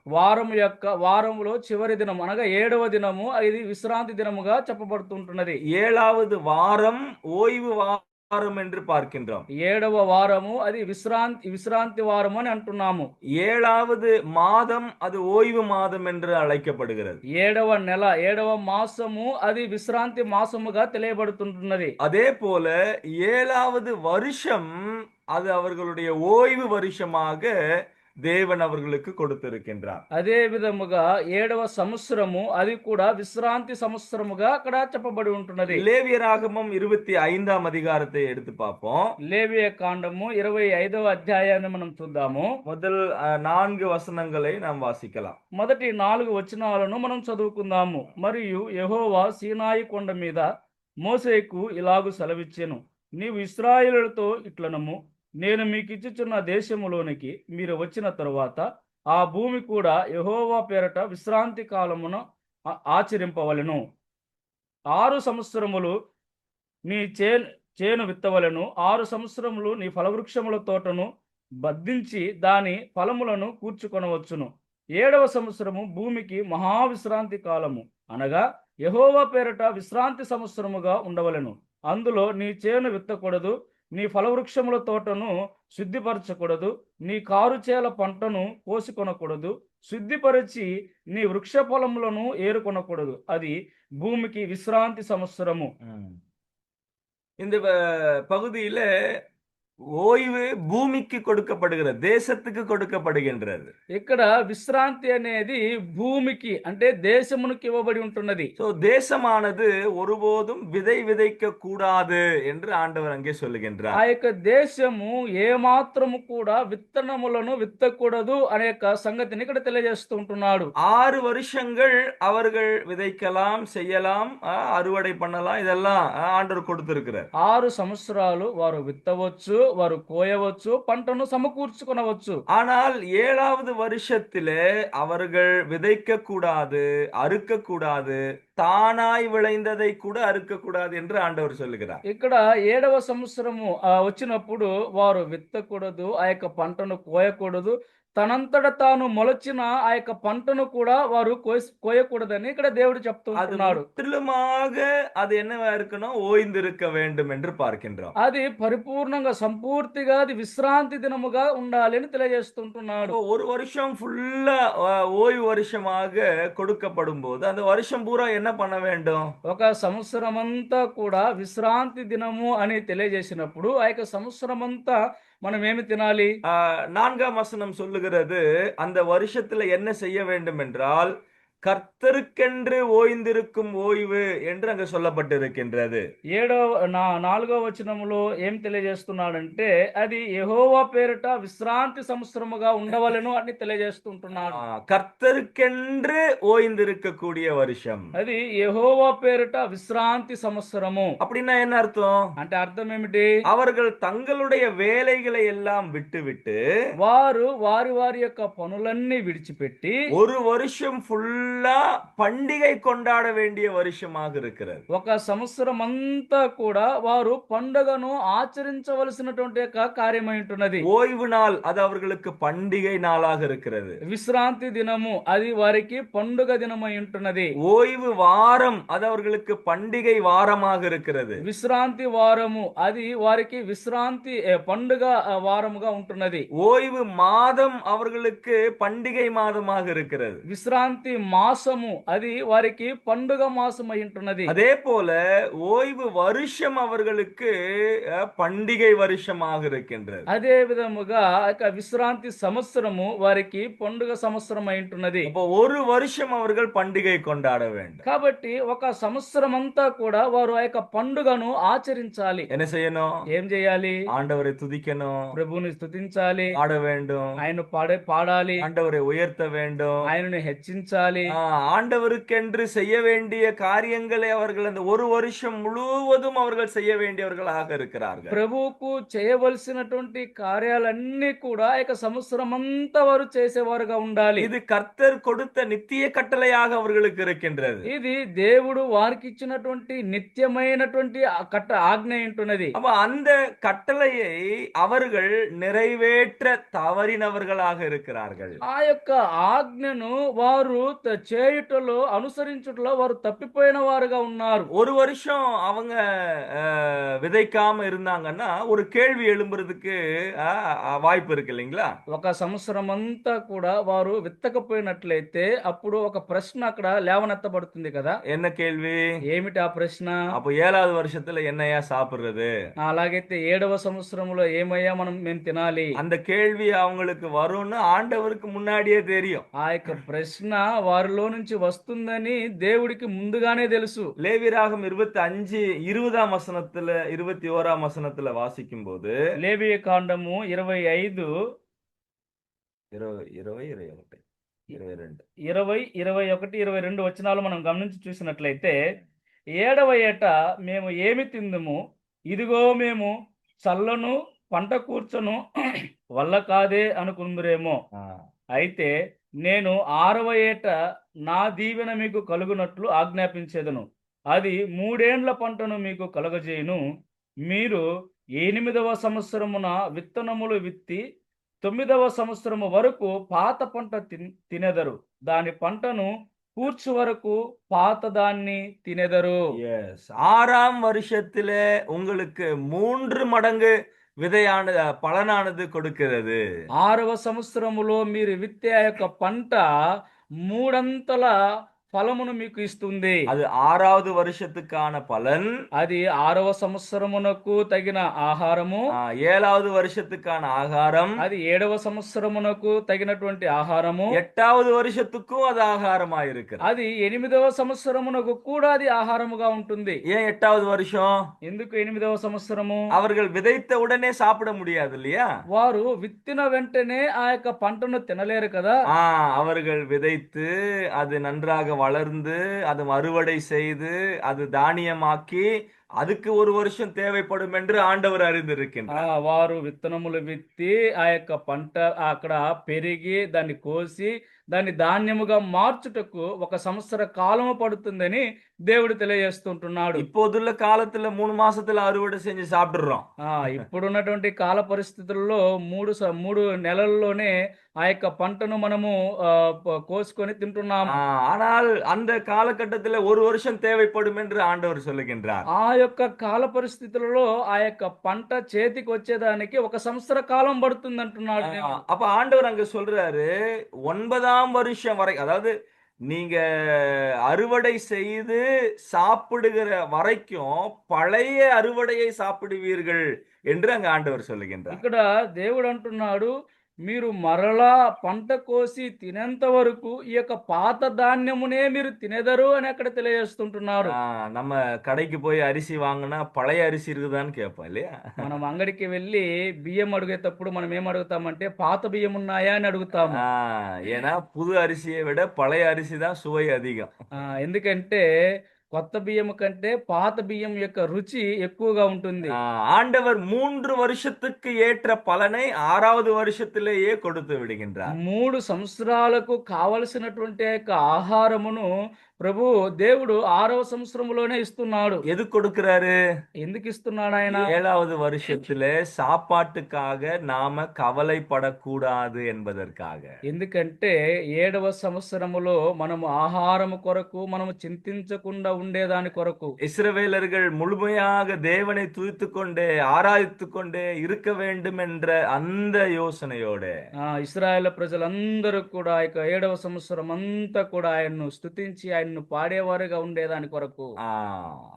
వారములో చివరి దినం అనగా 7వ దినము ఇది విశ్రాంతి దినముగా చెప్పబడుతుంటున్నది. 7வது வாரம் ஓய்வு வாரம் என்று பார்க்கின்றோம். 7వ వారము అది విశ్రాంతి వారము అని అంటున్నాము. 7வது மாதம் அது ஓய்வு மாதம் என்று அழைக்கப்படுகிறது. 7వ నెల 7వ మాసము అది విశ్రాంతి మాసముగా తెలియబడుతుంటున్నది. அதே போல 7வது வருஷம் அது அவர்களுடைய ஓய்வு வருஷமாக தேவன் அவர்களுக்கு கொடுத்திருக்கின்றார். అదే విధముగా 7వ సంవత్సరము అది కూడా విశ్రాంతి సంవత్సరముగా అక్కడ చెప్పబడి ఉంటున్నది. லேவியராகமம் 25ஆம் அதிகாரத்தை எடுத்து பார்ப்போம். లేవియ కాండము 25వ అధ్యాయాన్ని మనం చూద్దాము. முதல் 4 వசனங்களை நாம் వాసిக்கலாம். మొదటి 4 వచనాలను మనం చదువుకుందాము. మరియు యెహోవా సీనాయి కొండ మీద మోషేకు ఇలాగు సెలవిచ్చెను, నీవు ఇశ్రాయేలులతో ఇట్లనము, నేను మీకు ఇచ్చుచున్న దేశములోనికి మీరు వచ్చిన తరువాత ఆ భూమి కూడా యెహోవా పేరట విశ్రాంతి కాలమును ఆచరింపవలెను. 6 సంవత్సరములు నీ చేను విత్తవలెను. 6 సంవత్సరములు నీ ఫలవృక్షముల తోటను బద్దించి దాని ఫలములను కూర్చుకొనవచ్చును. 7వ సంవత్సరము భూమికి మహావిశ్రాంతి కాలము, అనగా యెహోవా పేరట విశ్రాంతి సంవత్సరముగా ఉండవలెను. అందులో నీ చేను విత్తకూడదు, నీ ఫలవృక్షముల తోటను శుద్ధిపరచకూడదు, నీ కారుచేల పంటను కోసుకొనకూడదు, శుద్ధిపరచి నీ వృక్ష ఫలములను ఏరుకొనకూడదు. అది భూమికి విశ్రాంతి సంవత్సరము. இந்த பகுதியில ஓய்வு பூமிக்கு கொடுக்கப்படுகிறது, தேசத்துக்கு கொடுக்கப்படுகின்றது. ఇక్కడ విశ్రాంతి అనేది భూమికి అంటే దేశమునకు ఇవ్వబడి ఉంటున్నది. సో தேசமானது ஒருபோதும் விதை விதைக்க கூடாது என்று ஆண்டவர் அங்கே சொல்லுகின்றார். ఆ యొక్క దేశము ఏ మాత్రము కూడా విత్తనములను విత్తకూడదు అనే యొక్క సంగతిని ఇక్కడ తెలియజేస్తూ ఉంటున్నాడు. 6 வருஷங்கள் அவர்கள் விதைக்கலாம், செய்யலாம், அறுவடை பண்ணலாம், இதெல்லாம் ஆண்டவர் கொடுத்திருக்கிறார். 6 సంవత్సరాలు వారు విత్తవచ్చు, వారు కోయవచ్చు, పంటను సమకూర్చుకొనవచ్చు. ஆனால் 7வது வருஷத்திலே அவர்கள் விதைக்க கூடாது, அறுக்க கூடாது, தானாய் விளைந்ததை கூட அறுக்க கூடாது என்று ஆண்டவர் சொல்லுகிறார். ఇక్కడ 7వ సంవత్సరము వచ్చినప్పుడు వారు విత్తకూడదు, ఆ యొక్క పంటను కోయకూడదు, తనంతట తాను మొలచిన ఆ యొక్క పంటను కూడా వారు కోయకూడదని ఇక్కడ దేవుడు చెప్తూ ఉంటున్నాడు. முற்றிலுமாக அது என்னவா இருக்கணும், ஓய்ந்திருக்க வேண்டும் என்று பார்க்கின்றோம். అది పరిపూర్ణంగా సంపూర్తిగా అది విశ్రాంతి దినముగా ఉండాలి అని తెలియజేస్తుంటున్నాడు. ஒரு வருஷம் ஃபுல்லா ஓய்வு வருஷமாக கொடுக்கப்படும் போது அந்த வருஷம் பூரா என்ன பண்ண வேண்டும், ఒక సంవత్సరం అంతా కూడా విశ్రాంతి దినము అని తెలియజేసినప్పుడు ఆ యొక్క సంవత్సరం అంతా మనం ఏమి తినాలి? 4ஆம் வசனம் சொல்லுகிறது, அந்த வருஷத்துல என்ன செய்ய வேண்டும் என்றால் கர்த்தருக்கென்று ஓய்ந்திருக்கும் ஓய்வு என்று அங்க சொல்லப்பட்டிருக்கின்றது. 4వ వచనములో ఏం తెలియజేస్తున్నాడంటే అది యెహోవా పేరిట విశ్రాంతి సంవత్సరముగా ఉండవలెను అని తెలియజేస్తుంటున్నాడు. கர்த்தருக்கென்று ஓய்ந்திருக்கக்கூடிய வருஷம், అది యెహోవా పేరిట విశ్రాంతి సంవత్సరము. அப்படின்னா என்ன அர்த்தம்? అంటే అర్థం ఏమిటి? அவர்கள் தங்களுடைய வேலைகளை எல்லாம் விட்டுவிட்டு వారు వారి వారి యొక్క పనులన్నీ విడిచిపెట్టి ஒரு வருஷம் ஃபுல்லா பண்டிகை கொண்டாட வேண்டிய வருஷமாக இருக்கிறது. ఒక సంవత్సరం అంతా కూడా వారు పండుగను ఆచరించవలసినటువంటి కార్యమై ఉంటున్నది. ஓய்வு நாள் அது அவர்களுக்கு பண்டிகை நாளாக இருக்கிறது. విశ్రాంతి దినము అది వారికి పండుగ దినమై ఉంటున్నది. ஓய்வு வாரம் அது அவர்களுக்கு பண்டிகை வாரமாக இருக்கிறது. విశ్రాంతి వారము అది వారికి విశ్రాంతి పండుగ వారముగా ఉంటున్నది. ஓய்வு மாதம் அவர்களுக்கு பண்டிகை மாதமாக இருக்கிறது. విశ్రాంతి మాసము అది వారికి పండుగ మాసమై ఉంటున్నది. அதே போல ஓய்வு வருஷம் அவர்களுக்கு பண்டிகை வருஷமாக இருக்கின்றது. అదే విధముగా విశ్రాంతి సంవత్సరము వారికి పండుగ సంవత్సరం అయి ఉంటున్నది. அப்போ ஒரு வருஷம் அவர்கள் பண்டிகை கொண்டாட வேண்டும். కాబట్టి ఒక సంవత్సరం అంతా కూడా వారు ఆ యొక్క పండుగను ఆచరించాలి. என்ன செய்யணும்? ఏం చేయాలి? ஆண்டவரை துதிக்கணும், ప్రభువుని స్తుతించాలి, பாட வேண்டும், ఆయన పాడాలి, ஆண்டவரை உயர்த்த வேண்டும், ఆయనను హెచ్చించాలి. ஆண்டவருக்கென்று செய்ய வேண்டிய காரியங்களை அவர்கள் அந்த ஒரு வருஷம் முழுவதும் அவர்கள் செய்ய வேண்டியவர்களாக இருக்கிறார்கள். ప్రభువుకు చేయవలసినటువంటి కార్యాలన్నీ కూడా ఆ యొక్క సంవత్సరం అంతా వారు చేసేవారుగా ఉండాలి. இது கர்த்தர் கொடுத்த நித்திய கட்டளையாக அவர்களுக்கு இருக்கின்றது. ఇది దేవుడు వారికి ఇచ్చినటువంటి నిత్యమైనటువంటి ఆజ్ఞ ఉంటున్నది. அப்ப அந்த கட்டளையை அவர்கள் நிறைவேற்ற தவறினவர்களாக இருக்கிறார்கள். ఆ యొక్క ఆజ్ఞను వారు చేయుటలో అనుసరించుటలో వారు తప్పిపోయిన వారుగా ఉన్నారు. ஒரு வருஷம் அவங்க விதைக்காம இருந்தாங்கன்னா ஒரு கேள்வி எழும்புறதுக்கு வாய்ப்பு இருக்கு இல்லைங்களா? ఒక సంవత్సరం అంతా కూడా వారు విత్తకపోయినట్లయితే అప్పుడు ఒక ప్రశ్న అక్కడ లేవనెత్తబడుతుంది కదా. என்ன கேள்வி? ఏమిటి ఆ ప్రశ్న? அப்போ 7வது வருஷத்துல என்னையா சாப்பிடுறது? అలాగైతే 7వ సంవత్సరంలో ఏమయ్యా మేము తినాలి? அந்த கேள்வி அவங்களுக்கு வரும்னு ஆண்டவருக்கு முன்னாடியே தெரியும். ఆ యొక్క ప్రశ్న వారిలో నుంచి వస్తుందని దేవుడికి ముందుగానే తెలుసు. லேவியராகமம் 25 20ஆம் வசனத்துல 21ஆம் வசனத்துல வாசிக்கும் போது లేవియ కాండము 25 20 21 22 20 21 22 వచనాలు మనం గమనించి చూసినట్లయితే, 7వ ఏట మేము ఏమి తిందుము, ఇదిగో మేము చల్లను పంట కూర్చను వల్ల కాదే అనుకుందురేమో. ஆ. అయితే నేను 6వ ఏట నా దీవెన మీకు కలుగునట్లు ఆజ్ఞాపించేదను, అది 3 ఏండ్ల పంటను మీకు కలుగజేయును. మీరు 8వ సంవత్సరమున విత్తనములు విత్తి 9వ సంవత్సరము వరకు పాత పంట తినెదరు, దాని పంటను కూర్చు వరకు పాత దాన్ని తినెదరు. எஸ் 6ஆம் வருஷத்திலே உங்களுக்கு 3 மடங்கு விதையானது பலனானது கொடுக்கிறது. 6వ సంవత్సరములో మీరు విత్తే ఆ యొక్క పంట 3 ఫలమును మీకు ఇస్తుంది. அது 6வது வருஷத்துக்கான பலன். అది 6వ సంవత్సరమునకు తగిన ఆహారము. 7வது வருஷத்துக்கான ஆகாரம். అది 7వ సంవత్సరమునకు తగినటువంటి ఆహారము. 8வது வருஷத்துக்கும் அது ஆகாரமா இருக்கிறது. అది 8వ సంవత్సరమునకు కూడా అది ఆహారముగా ఉంటుంది. ஏன் 8வது வருஷம்? ఎందుకు 8వ సంవత్సరము? அவர்கள் விதைத்த உடனே சாப்பிட முடியாது இல்லையா? వారు విత్తిన వెంటనే ఆ యొక్క పంటను తినలేరు కదా. அவர்கள் விதைத்து அது நன்றாக வளர்ந்து அது அறுவடை செய்து அது தானியமாக்கி அதுக்கு ஒரு வருஷம் தேவைப்படும் என்று ஆண்டவர் அறிந்திருக்கின்றார். వారు విత్తనములు విత్తి ఆ యొక్క పంట అక్కడ పెరిగి దాన్ని కోసి దాన్ని ధాన్యముగా మార్చుటకు 1 సంవత్సర కాలము పడుతుందని దేవుడు తెలియజేస్తుంటున్నాడు. இப்போதுள்ள காலத்துல 3 மாசத்துல அறுவடை செஞ்சு சாப்பிடுறோம். ఇప్పుడున్నటువంటి కాల పరిస్థితుల్లో 3 నెలల్లోనే ఆ యొక్క పంటను మనము కోసుకొని తింటున్నాము. ஆனால் அந்த காலகட்டத்துல ஒரு வருஷம் தேவைப்படும் என்று ஆண்டவர் சொல்லுகின்றார். ఆ యొక్క కాల పరిస్థితులలో ఆ యొక్క పంట చేతికి వచ్చేదానికి 1 సంవత్సర కాలం పడుతుంది అంటున్నాడు. அப்ப ஆண்டவர் அங்க சொல்றாரு 9ஆம் வருஷம் வரை, அதாவது நீங்க அறுவடை செய்து சாப்பிடுகிற வரைக்கும் பழைய அறுவடையை சாப்பிடுவீர்கள் என்று அங்க ஆண்டவர் சொல்லுகின்றார். ఇక్కడ దేవుడు అంటున్నాడు, మీరు మరలా పంట కోసి తినేంత వరకు ఈ యొక్క పాత ధాన్యమునే మీరు తినేదరు అని అక్కడ తెలియజేస్తుంటున్నారు. நம்ம கடைக்கு போய் அரிசி வாங்கினா பழைய அரிசி இருக்குதான்னு கேட்போம் இல்லையா? మనం అంగడికి వెళ్ళి బియ్యం అడిగేటప్పుడు మనం ఏం అడుగుతామంటే పాత బియ్యం ఉన్నాయా అని అడుగుతాము. ஏன்னா புது அரிசியை விட பழைய அரிசி தான் சுவை அதிகம். ఎందుకంటే కొత్త బియ్యం కంటే పాత బియ్యం యొక్క రుచి ఎక్కువగా ఉంటుంది. ஆண்டவர் 3 வருஷத்துக்கு ஏற்ற பலனை 6வது வருஷத்திலேயே கொடுத்து விடுகின்றார். 3 సంవత్సరాలకు కావలసినటువంటి యొక్క ఆహారమును ప్రభు దేవుడు 6వ సంవత్సరములోనే ఇస్తున్నాడు. எது கொடுக்கிறாரு? ఎందుకు ఇస్తున్నాడు ఆయన? 7வது வருஷத்திலே சாப்பாட்டுக்காக நாம கவலைப்படக்கூடாது என்பதற்காக. ఎందుకంటే 7వ సంవత్సరములో మనము ఆహారము కొరకు మనము చింతించకుండా ఉండేదాని కొరకు இஸ்ரவேலர்கள் முழுமையாக தேவனை துதித்துக் கொண்டே ஆராதித்துக் கொண்டே இருக்க வேண்டும் என்ற அந்த யோசனையோட ఇశ్రాయేల్ ప్రజలందరూ కూడా ఇక 7వ సంవత్సరం అంతా కూడా ఆయన్ను స్తుతించి ఆయన్ను పాడేవారుగా ఉండేదాని కొరకు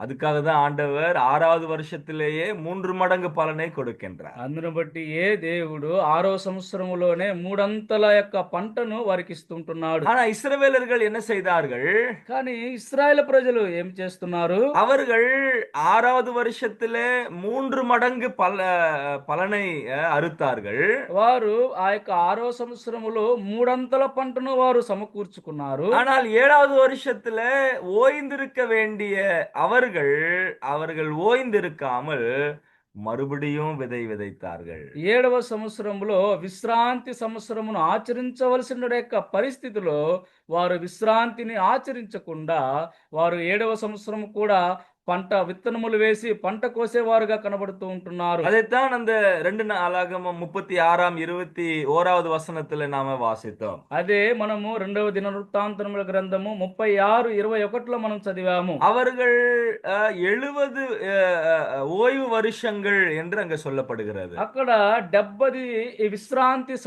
அதுக்காக தான் ஆண்டவர் 6வது வருஷத்திலேயே 3 மடங்கு பலனை கொடுக்கின்றார். అందును బట్టి దేవుడు 6వ సంవత్సరములోనే 3 అంతల యొక్క పంటను వారికి ఇస్తుంటున్నాడు. ஆனா இஸ்ரவேலர்கள் என்ன செய்தார்கள்? కానీ ఇశ్రాయేల్ ప్రజలు ఏం చేస్తున్నారు? அவர்கள் 6வது வருஷத்திலே 3 மடங்கு பலனை அறுத்தார்கள். వారు ఆ యొక్క 6వ సంవత్సరములో 3 అంతల పంటను వారు సమకూర్చుకున్నారు. ஆனால் 7வது வருஷத்துல ஓய்ந்திருக்க வேண்டிய அவர்கள் ஓய்ந்திருக்காமல் మరుబడియం విதைத்தார்கள். 7వ సంవత్సరంలో విశ్రాంతి సంవత్సరమును ఆచరించవలసిన యొక్క పరిస్థితిలో వారు విశ్రాంతిని ఆచరించకుండా వారు 7వ సంవత్సరం కూడా పంట విత్తనములు వేసి పంట కోసేవారుగా కనబడుతూ ఉంటున్నారు. அதைத்தான் அந்த 2 நாளாகமம் 36 வசனத்துல நாம வாசித்தோம். అదే మనము 2వ దినవృత్తాంతముల గ్రంథము 36:21లో మనం చదివాము. அவர்கள் 70 ஓய்வு வருஷங்கள் என்று அங்க சொல்லப்படுகிறது. అక్కడ 70 ఈ విశ్రాంతి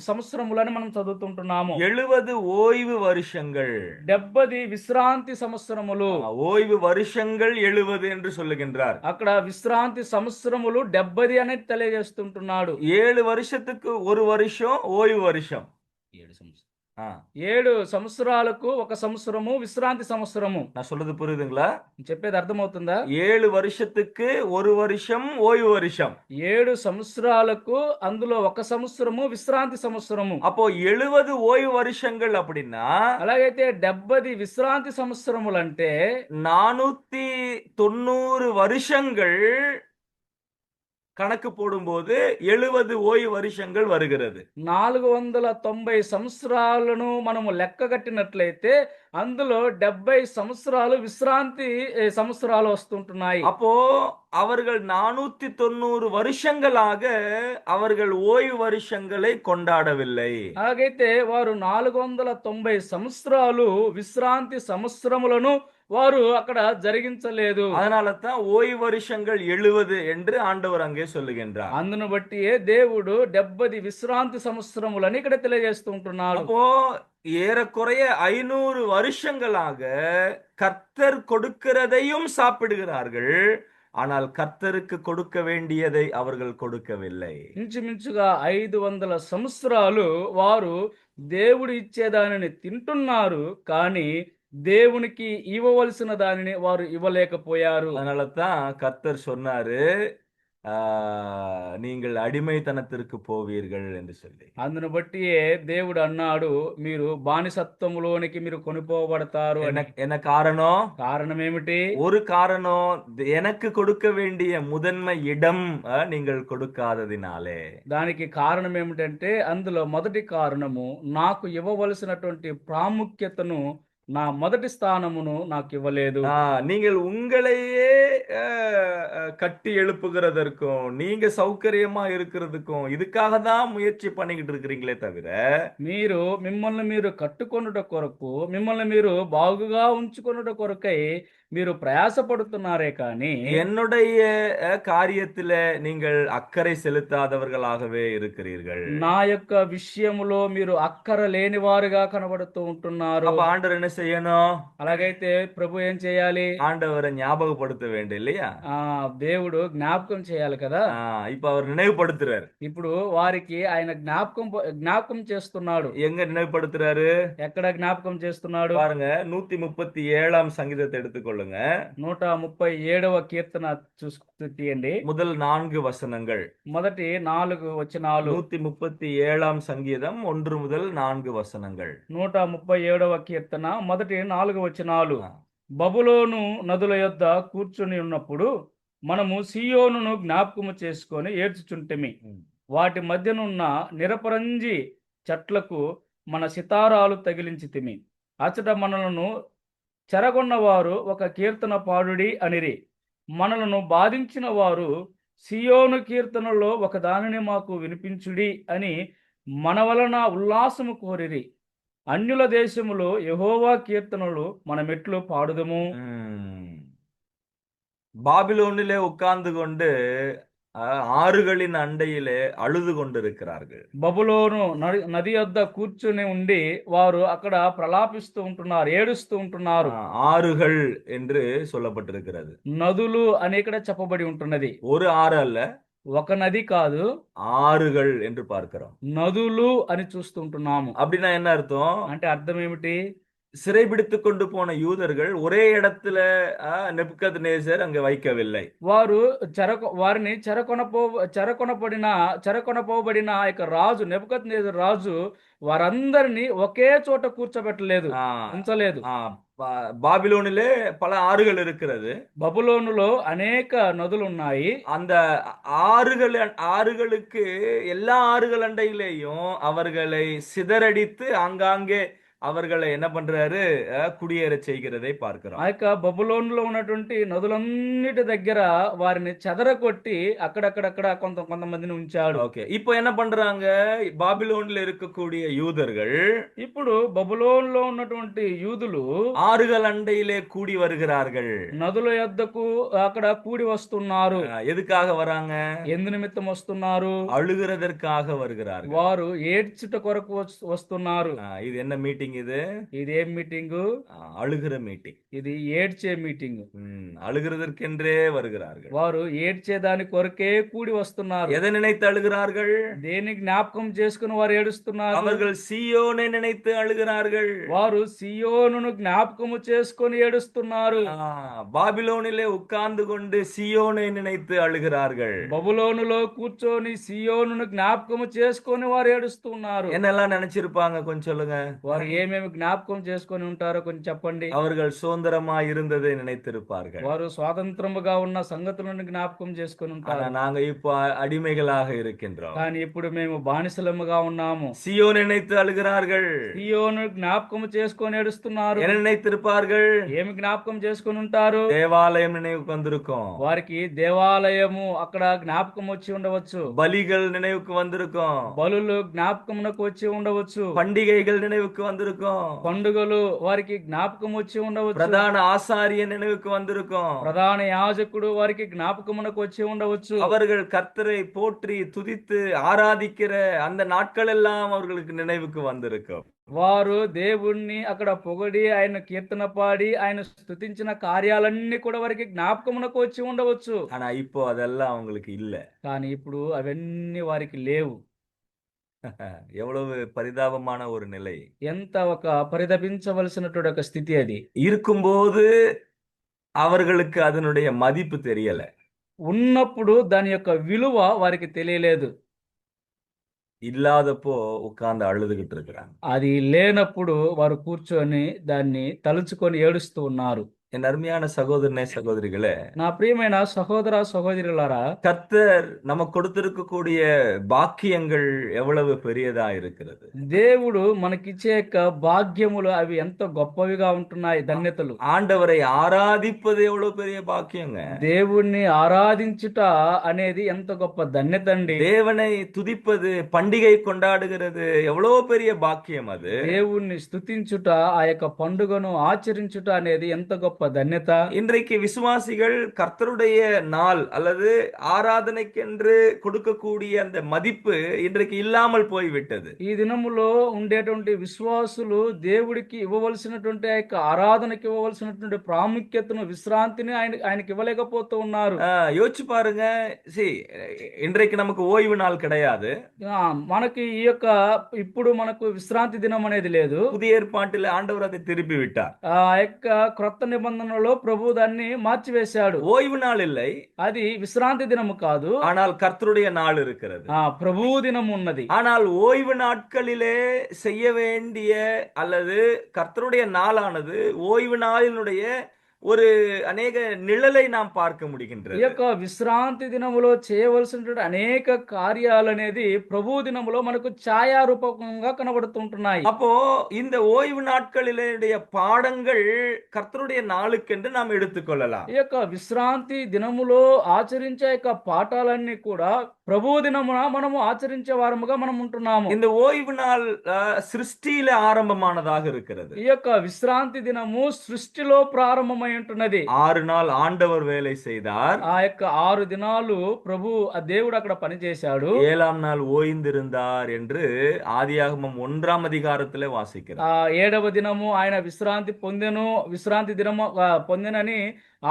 సంవత్సరములని మనం చదువుతుంటున్నాము. 70 ஓய்வு வருஷங்கள். 70 విశ్రాంతి సంవత్సరములు. ஓய்வு வருஷங்கள் 70 என்று சொல்லுகின்றார். అక్కడ విశ్రాంతి సంవత్సరములు 70 అనేది తెలియజేస్తుంటున్నాడు. 7 வருஷத்துக்கு ஒரு வருஷம் ஓய்வு வருஷம். 7 సంవత్సరాలకు ఒక సంవత్సరము విశ్రాంతి సంవత్సరము. நான் சொல்றது புரியுதுங்களா? చెప్పేది అర్థమవుతుందా? 7 வருஷத்துக்கு ஒரு வருஷம் ஓய்வு வருஷம். 7 సంవత్సరాలకు అందులో ఒక సంవత్సరము విశ్రాంతి సంవత్సరము. அப்போ 70 ஓய்வு வருஷங்கள் அப்படின்னா అలాగైతే 70 విశ్రాంతి సంవత్సరములంటే 490 வருஷங்கள் கணக்கு போடும்போது 70 ஓய்வு வருஷங்கள் வருகிறது. 490 సంవత్సరాలను మనము లెక్క కట్టినట్లయితే అందులో 70 సంవత్సరాలు విశ్రాంతి సంవత్సరాలు వస్తుంటున్నాయి. அப்போ அவர்கள் 490 வருஷங்களாக அவர்கள் ஓய்வு வருஷங்களை கொண்டாடவில்லை. అలాగైతే వారు 490 సంవత్సరాలు విశ్రాంతి సంవత్సరములను వారు అక్కడ జరిగించలేదు. அதனால தான் ஓய்வு வருஷங்கள் 70 என்று ஆண்டவர் அங்கே சொல்லுகின்றார். అందును బట్టి దేవుడు 70 విశ్రాంతి సంవత్సరములని ఇక్కడ తెలియజేస్తుంటున్నాడు. அப்போ ஏறக்குறைய 500 வருஷங்களாக கர்த்தர் கொடுக்கிறதையும் சாப்பிடுகிறார்கள். ஆனால் கர்த்தருக்கு கொடுக்க வேண்டியதை அவர்கள் கொடுக்கவில்லை. ఇంచుమించుగా 500 సంవత్సరాలు వారు దేవుడు ఇచ్చేదానిని తింటున్నారు, కానీ దేవునికి ఇవ్వవలసిన దానిని వారు ఇవ్వలేకపోయారు. அதனால தான் கர்த்தர் சொன்னாரு, நீங்கள் అడిమైతనத்திற்கு పోవீர்கள் என்று சொல்லி. అందును బట్టి దేవుడు అన్నాడు, మీరు బానిసత్వములోనికి మీరు కొనిపోబడతారు అని. என்ன காரணம்? కారణం ఏమిటి? ஒரு காரணம், எனக்கு கொடுக்க வேண்டிய முதன்மை இடம் நீங்கள் கொடுக்காததினாலே. దానికి కారణం ఏమిటంటే అందులో మొదటి కారణము, నాకు ఇవ్వవలసినటువంటి ప్రాముఖ్యతను, నా మొదటి స్థానమును నాకు ఇవ్వలేదు. நீங்கள் உங்களையே கட்டி எழுப்புகிறதற்கும் நீங்க சௌகரியமா இருக்கிறதுக்கும் இதுக்காக தான் முயற்சி பண்ணிக்கிட்டு இருக்கிறீங்களே தவிர, మీరు మిమ్మల్ని మీరు కట్టుకొనుట కొరకు, మిమ్మల్ని మీరు బాగుగా ఉంచుకొనుట కొరకై మీరు ప్రయాసపడుతున్నారే కానీ என்னுடைய காரியத்தில நீங்கள் அக்கறை செலுத்தாதவர்களாகவே இருக்கிறீர்கள். నా యొక్క విషయములో మీరు అక్కర లేని వారుగా కనబడుతూ ఉంటున్నారు. அப்ப ஆண்டவர் என்ன செய்யணும்? అలాగైతే ప్రభు ఏం చేయాలి? ஆண்டவரை ஞாபகப்படுத்த வேண்டும் இல்லையா? దేవుడు జ్ఞాపకం చేయాలి కదా. இப்ப அவர் நினைவுபடுத்துறாரு. ఇప్పుడు వారికి ఆయన జ్ఞాపకం చేస్తున్నాడు. எங்க நினைவுபடுத்துறாரு? ఎక్కడ జ్ఞాపకం చేస్తున్నాడు? பாருங்க, 137ஆம் சங்கீதத்தை எடுத்துக்கொள்ளுங்க. 137వ కీర్తన తీయండి. முதல் 4 வசனங்கள். మొదటి 4 వచనాలు. 137ஆம் சங்கீதம் 1 முதல் 4 வசனங்கள். 137వ కీర్తన మొదటి 4 వచనాలు. బబులోను నదుల యొద్ద కూర్చుని ఉన్నప్పుడు మనము సియోనును జ్ఞాపకము చేసుకొని ఏడ్చుచుంటిమి. వాటి మధ్యనున్న నిరపరంజి చెట్లకు మన సితారాలు తగిలించితిమి. అచట మనలను చెరగొన్నవారు ఒక కీర్తన పాడుడి అనిరి. మనలను బాధించిన వారు సియోను కీర్తనలో ఒక దానిని మాకు వినిపించుడి అని మన వలన ఉల్లాసము కోరిరి. అన్యుల దేశములో యెహోవా కీర్తనలు మనమెట్లు పాడుదము. பாபிலோனிலே உட்கார்ந்து கொண்டு ஆறுகளின் அண்டையிலே அழுது கொண்டிருக்கிறார்கள். బబులోను నది యొద్ద కూర్చుని ఉండి వారు అక్కడ ప్రలాపిస్తూ ఉంటున్నారు, ఏడుస్తూ ఉంటున్నారు. ஆறுகள் என்று சொல்லப்பட்டிருக்கிறது. నదులు అని ఇక్కడ చెప్పబడి ఉంటున్నది. ஒரு ஆறு அல்ல, ఒక నది కాదు, ஆறுகள் என்று பார்க்கிறோம். నదులు అని చూస్తుంటున్నాము. அப்படின்னா என்ன அர்த்தம்? అంటే అర్థం ఏమిటి? சிறைபிடித்து கொண்டு போன யூதர்கள் ஒரே இடத்துல నెబుకద్నెజర్ அங்க வைக்கவில்லை. వారు వారిని చెరకొనపోబడిన ఆ యొక్క రాజు నెబుకద్నెజర్ రాజు వారందరినీ ఒకే చోట కూర్చోబెట్టలేదు, ఉంచలేదు. பாபிலோனிலே பல ஆறுகள் இருக்கிறது. బబులోనులో అనేక నదులు ఉన్నాయి. அந்த ஆறுகளுக்கு எல்லா ஆறுகள் அண்டையிலேயும் அவர்களை சிதறடித்து ஆங்காங்கே அவர்களை என்ன பண்றாரு? குடியேற செய்கிறதை ఆ பார்க்கிறோம். యొక్క బబులోనులో ఉన్నటువంటి నదులన్నిటి దగ్గర వారిని చెదరగొట్టి అక్కడక్కడక్కడ కొంతమందిని ఉంచాడు. ஓகே. இப்போ என்ன பண்றாங்க? பாபிலோன்ல இருக்கக்கூடிய யூதர்கள் ఇప్పుడు బబులోనులో ఉన్నటువంటి యూదులు ஆறுகள் அண்டையிலே கூடி வருகிறார்கள். నదుల యొద్దకు అక్కడ కూడి వస్తున్నారు. எதுக்காக வராங்க? ఎందు నిమిత్తం వస్తున్నారు? அழுகிறதற்காக வருகிறார்கள். వారు ఏడ్చుట కొరకు వస్తున్నారు. இது என்ன மீட்டிங் இது? ఇది ఏం మీటింగు? அழுகிற மீட்டிங். ఇది ఏడ్చే మీటింగ్. அழுகிறதற்கென்றே வருகிறார்கள். వారు ఏడ్చే దాని కొరకే కూడి వస్తున్నారు. எதை நினைத்து அழுகிறார்கள்? దేని జ్ఞాపకం చేసుకుని వారు ఏడుస్తున్నారు? அவர்கள் சீயோனை நினைத்து அழுகிறார்கள். వారు సియోనును జ్ఞాపకము చేసుకొని ఏడుస్తున్నారు. பாபிலோனிலே உட்கார்ந்து கொண்டு சீயோனை நினைத்து அழுகிறார்கள். బబులోనులో కూర్చొని సియోనును జ్ఞాపకము చేసుకొని వారు ఏడుస్తున్నారు. என்னெல்லாம் நினைச்சிருப்பாங்க கொஞ்சம் சொல்லுங்க. వారు ఏమేమి జ్ఞాపకం చేసుకొని ఉంటారో కొంచెం చెప్పండి. அவர்கள் சுதந்திரமாய் இருந்ததை நினைத்திருப்பார்கள். వారు స్వాతంత్రముగా ఉన్న సంగతులను జ్ఞాపకం చేసుకొని ఉంటారు. நாங்க இப்போ அடிமைகளாக இருக்கின்றோம். కానీ ఇప్పుడు మేము బానిసలముగా ఉన్నాము. சீயோனை நினைத்து அழுகிறார்கள். సియోను జ్ఞాపకం చేసుకొని ఏడుస్తున్నారు. என்ன நினைத்திருப்பார்கள்? ఏమి జ్ఞాపకం చేసుకొని ఉంటారు? தேவாலயம் நினைவுக்கு வந்திருக்கும். వారికి దేవాలయము అక్కడ జ్ఞాపకం వచ్చి ఉండవచ్చు. பலிகள் நினைவுக்கு வந்திருக்கும். బలులు జ్ఞాపకమునకు వచ్చి ఉండవచ్చు. பண்டிகைகள் நினைவுக்கு வந்திருக்கும். పండుగలు వారికి జ్ఞాపకం వచ్చి ఉండవచ్చు. பிரதான ஆசாரிய நினைவுக்கு வந்திருக்கும். ప్రధాన యాజకుడు వారికి జ్ఞాపకమునకు వచ్చి ఉండవచ్చు. அவர்கள் கர்த்தரை போற்றி துதித்து ஆராதிக்கிற அந்த நாட்கள் எல்லாம் அவர்களுக்கு நினைவுக்கு வந்திருக்கும். వారు దేవుణ్ణి అక్కడ పొగడి ఆయన కీర్తన పాడి ఆయన స్తుతించిన కార్యాలన్నీ కూడా వారికి జ్ఞాపకమునకు వచ్చి ఉండవచ్చు. ஆனா இப்போ அதெல்லாம் அவங்களுக்கு இல்ல. కానీ ఇప్పుడు అవన్నీ వారికి లేవు. எவ்வளவு பரிதாபமான ஒரு நிலை. ఎంత ఒక పరితపించవలసినటువంటి ఒక స్థితి అది. இருக்கும்போது அவர்களுக்கு அதனுடைய மதிப்பு தெரியல. ఉన్నప్పుడు దాని యొక్క విలువ వారికి తెలియలేదు. இல்லாதப்போ உட்கார்ந்து அழுதுகிட்டு இருக்கிறாங்க. అది లేనప్పుడు వారు కూర్చొని దాన్ని తలుచుకొని ఏడుస్తూ ఉన్నారు. என் அருமையான சகோதரனே சகோதரிகளே, నా ప్రియమైన సహోదర సహోదరులారా, கர்த்தர் நமக்கு கொடுத்திருக்கக்கூடிய பாக்கியங்கள் எவ்வளவு பெரியதா இருக்கிறது. దేవుడు మనకిచ్చే యొక్క భాగ్యములు అవి ఎంత గొప్పవిగా ఉంటున్నాయి, ధన్యతలు. ஆண்டவரை ஆராதிப்பது எவ்வளவு பெரிய பாக்கியங்க. దేవుణ్ణి ఆరాధించుట అనేది ఎంత గొప్ప ధన్యత అండి. தேவனை துதிப்பது, பண்டிகை கொண்டாடுகிறது எவ்வளவு பெரிய பாக்கியம் அது. దేవుణ్ణి స్తుతించుట, ఆ యొక్క పండుగను ఆచరించుట అనేది ఎంత గొప్ప ధన్యత. இன்றைக்கு விசுவாசிகள் கர்த்தருடைய நாள் அல்லது ஆராதனைக்கென்று கொடுக்கக்கூடிய அந்த மதிப்பு இன்றைக்கு இல்லாமல் போய்விட்டது. ఈ దినములో ఉండేటువంటి విశ్వాసులు దేవుడికి ఇవ్వవలసినటువంటి ఆ యొక్క ఆరాధనకి ఇవ్వవలసినటువంటి ప్రాముఖ్యతను, విశ్రాంతిని ఆయనకి ఇవ్వలేకపోతూ ఉన్నారు. யோசிச்சு பாருங்க. இன்றைக்கு நமக்கு ஓய்வு நாள் கிடையாது. మనకి ఈ యొక్క ఇప్పుడు మనకు విశ్రాంతి దినం అనేది లేదు. புதிய ஏற்பாட்டில் ஆண்டவர் அதை திருப்பி விட்டார். ఆ యొక్క క్రొత్త నిబంధనలో ప్రభు దాన్ని మార్చివేశాడు. ஓய்வு நாள் இல்லை, అది విశ్రాంతి దినము కాదు, ஆனால் கர்த்தருடைய நாள் இருக்கிறது. ప్రభు దినం ఉన్నది. ஆனால் ஓய்வு நாட்களிலே செய்ய வேண்டிய அல்லது கர்த்தருடைய நாளானது ஓய்வு நாளினுடைய ஒரு அநேக நிழலை நாம் பார்க்க முடிகின்றது. ఈ యొక్క విశ్రాంతి దినములో చేయవలసినటువంటి అనేక కార్యాలు అనేది ప్రభు దినములో మనకు ఛాయారూపకంగా కనబడుతుంటున్నాయి. அப்போ இந்த ஓய்வு நாட்களிலே பாடங்கள் கர்த்தருடைய நாளுக்கென்று நாம் எடுத்துக்கொள்ளலாம். ఈ యొక్క విశ్రాంతి దినములో ఆచరించే యొక్క పాఠాలన్నీ కూడా ప్రభు దినమున మనము ఆచరించే వారముగా మనం ఉంటున్నాము. இந்த ஓய்வு நாள் சிருஷ்டியில ஆரம்பமானதாக இருக்கிறது. ఈ యొక్క విశ్రాంతి దినము సృష్టిలో ప్రారంభమై ఉంటున్నది. 6 நாள் ஆண்டவர் வேலை செய்தார். ఆ యొక్క 6 దినాలు ప్రభు ఆ దేవుడు అక్కడ పని చేశాడు. 7ஆம் நாள் ஓய்ந்திருந்தார் என்று ஆதியாகமம் 1ஆம் அதிகாரத்திலே வாசிக்கிறோம். 7వ దినము ఆయన విశ్రాంతి దినము పొందెనని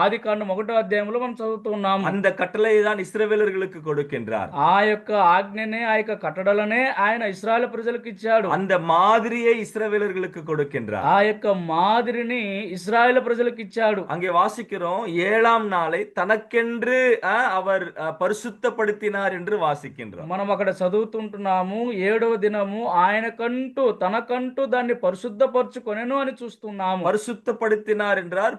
ఆదికాండం 1వ అధ్యాయంలో మనం చదువుతూ ఉన్నాము. அந்த கட்டளை தான் இஸ்ரவேலர்களுக்கு கொடுக்கின்றார். ఆ యొక్క ఆజ్ఞనే, ఆ యొక్క కట్టడలనే ఆయన ఇశ్రాయేలు ప్రజలకు ఇచ్చాడు. அந்த மாதிரியை இஸ்ரவேலர்களுக்கு கொடுக்கின்றார். ఆ యొక్క మాదిరిని ఇశ్రాయేలు ప్రజలకు ఇచ్చాడు. அங்கே வாசிக்கிறோம் 7ஆம் நாளை தனக்கென்று அவர் பரிசுத்தப்படுத்தினார் என்று வாசிக்கின்றோம். మనం అక్కడ చదువుతుంటున్నాము 7వ దినము ఆయనకంటూ తనకంటూ దాన్ని పరిశుద్ధపరచుకొనెను అని చూస్తున్నాము. பரிசுத்தப்படுத்தினார் என்றார்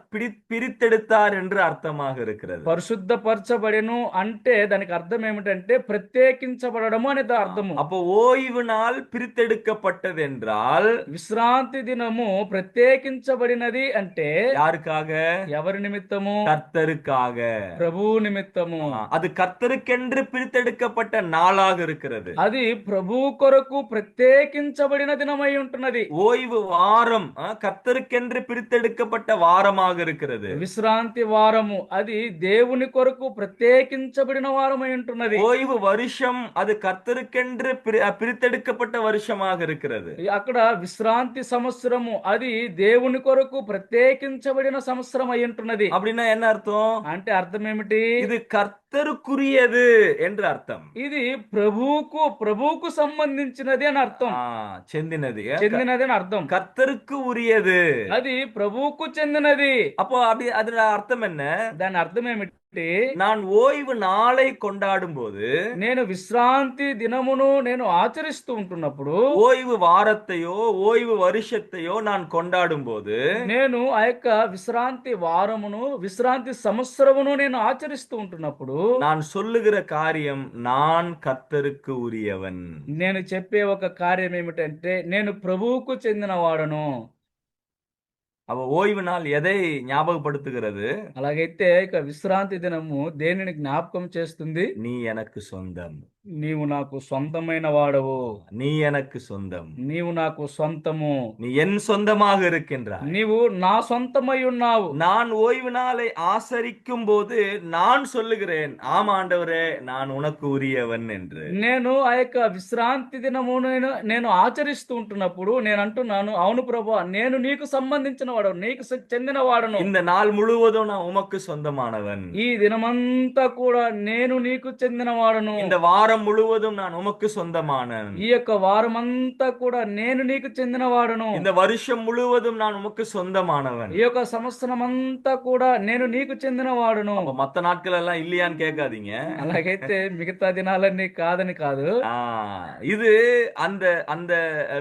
பிரித்தெடுத்தார் என்று அர்த்தமாக இருக்கிறது. పరిశుద్ధపరచబడెను అంటే దానికి అర్థం ఏమిటంటే అంటే ప్రత్యేకించబడము అనే అర్థము. அப்போ ஓய்வு நாள் பிரித்தெடுக்கப்பட்டது என்றால் విశ్రాంతి దినము ప్రత్యేకించబడినది అంటే யாருக்காக? ఎవరి నిమిత్తము? கர்த்தருக்காக. ప్రభువు నిమిత్తము. அது கர்த்தருக்கென்று பிரித்தெடுக்கப்பட்ட நாளாக இருக்கிறது. అది ప్రభువు కొరకు ప్రత్యేకించబడిన దినమై ఉంటున్నది. ஓய்வு வாரம் கர்த்தருக்கென்று பிரித்தெடுக்கப்பட்ட வாரமாக இருக்கிறது. విశ్రాంతి వారము అది దేవుని కొరకు ప్రత్యేకించబడిన వారమై ఉంటున్నది. ஓய்வு வருஷம் அது கர்த்தருக்கென்று பிரித்தெடுக்கப்பட்ட வருஷமாக இருக்கிறது. అక్కడ విశ్రాంతి సంవత్సరము అది దేవుని కొరకు ప్రత్యేకించబడిన సంవత్సరం అయి ఉంటున్నది. அப்படின்னா என்ன అర్థం? అంటే అర్థం ఏమిటి? இது கர்த்தருக்குரியது என்று அர்த்தம். ఇది ప్రభువుకు సంబంధించినది అని అర్థం. చెందినది అని అర్థం. கர்த்தருக்கு உரியது, అది ప్రభువుకు చెందినది. அப்போ அப்படி அதோட அர்த்தம் என்ன? దాని అర్థం ఏమిటి? நான் ஓய்வு நாளை கொண்டாடும் போது, నేను విశ్రాంతి దినమును నేను ఆచరిస్తూ ఉంటున్నప్పుడు, ஓய்வு வாரத்தையோ ஓய்வு வருஷத்தையோ நான் கொண்டாடும் போது, నేను ఆ యొక్క విశ్రాంతి వారమును విశ్రాంతి సంవత్సరమును నేను ఆచరిస్తూ ఉంటున్నప్పుడు, நான் சொல்லுகிற காரியம் நான் கர்த்தருக்கு உரியவன். నేను చెప్పే ఒక కార్యం ఏమిటంటే నేను ప్రభువుకు చెందిన వాడను. அவ ఓய்வு நாள் ఎதை ஞாபகப்படுத்துகிறது? అలాగైతే ఇక విశ్రాంతి దినము దేనిని జ్ఞాపకం చేస్తుంది? நீ எனக்கு சொந்தம், నీవు నాకు సొంతమైన వాడవు, நீ எனக்கு சொந்தம், నీవు నాకు సొంతము, நீ என் சொந்தமாக இருக்கின்றாய். నీవు నా సొంతమై ఉన్నావు. நான் ஓய்வு நாளை ஆசரிக்கும் போது நான் சொல்லுகிறேன், ஆம் ஆண்டவரே நான் உனக்கு உரியவன் என்று. నేను ఆ యొక్క విశ్రాంతి దినము నేను ఆచరిస్తూ ఉంటున్నప్పుడు నేను అంటున్నాను, అవును ప్రభువా, నేను నీకు సంబంధించిన వాడు, నీకు చెందిన వాడను. இந்த நாள் முழுவதும் நான் உமக்கு சொந்தமானவன். ఈ దినమంతా కూడా నేను నీకు చెందిన వాడను. இந்த வாரம் முழுவதும் நான் உமக்கு சொந்தமானவன். ఈ యొక్క వారమంతా కూడా నేను నీకు చెందిన వాడను. இந்த வருஷம் முழுவதும் நான் உமக்கு சொந்தமானவன். ఈ యొక్క సంవత్సరం అంతా కూడా నేను నీకు చెందిన వాడను. அப்ப மத்த நாட்கள் எல்லாம் இல்லையான்னு கேட்காதீங்க. అలాగైతే మిగతా దినాలన్నీ కాదని కాదు. இது அந்த அந்த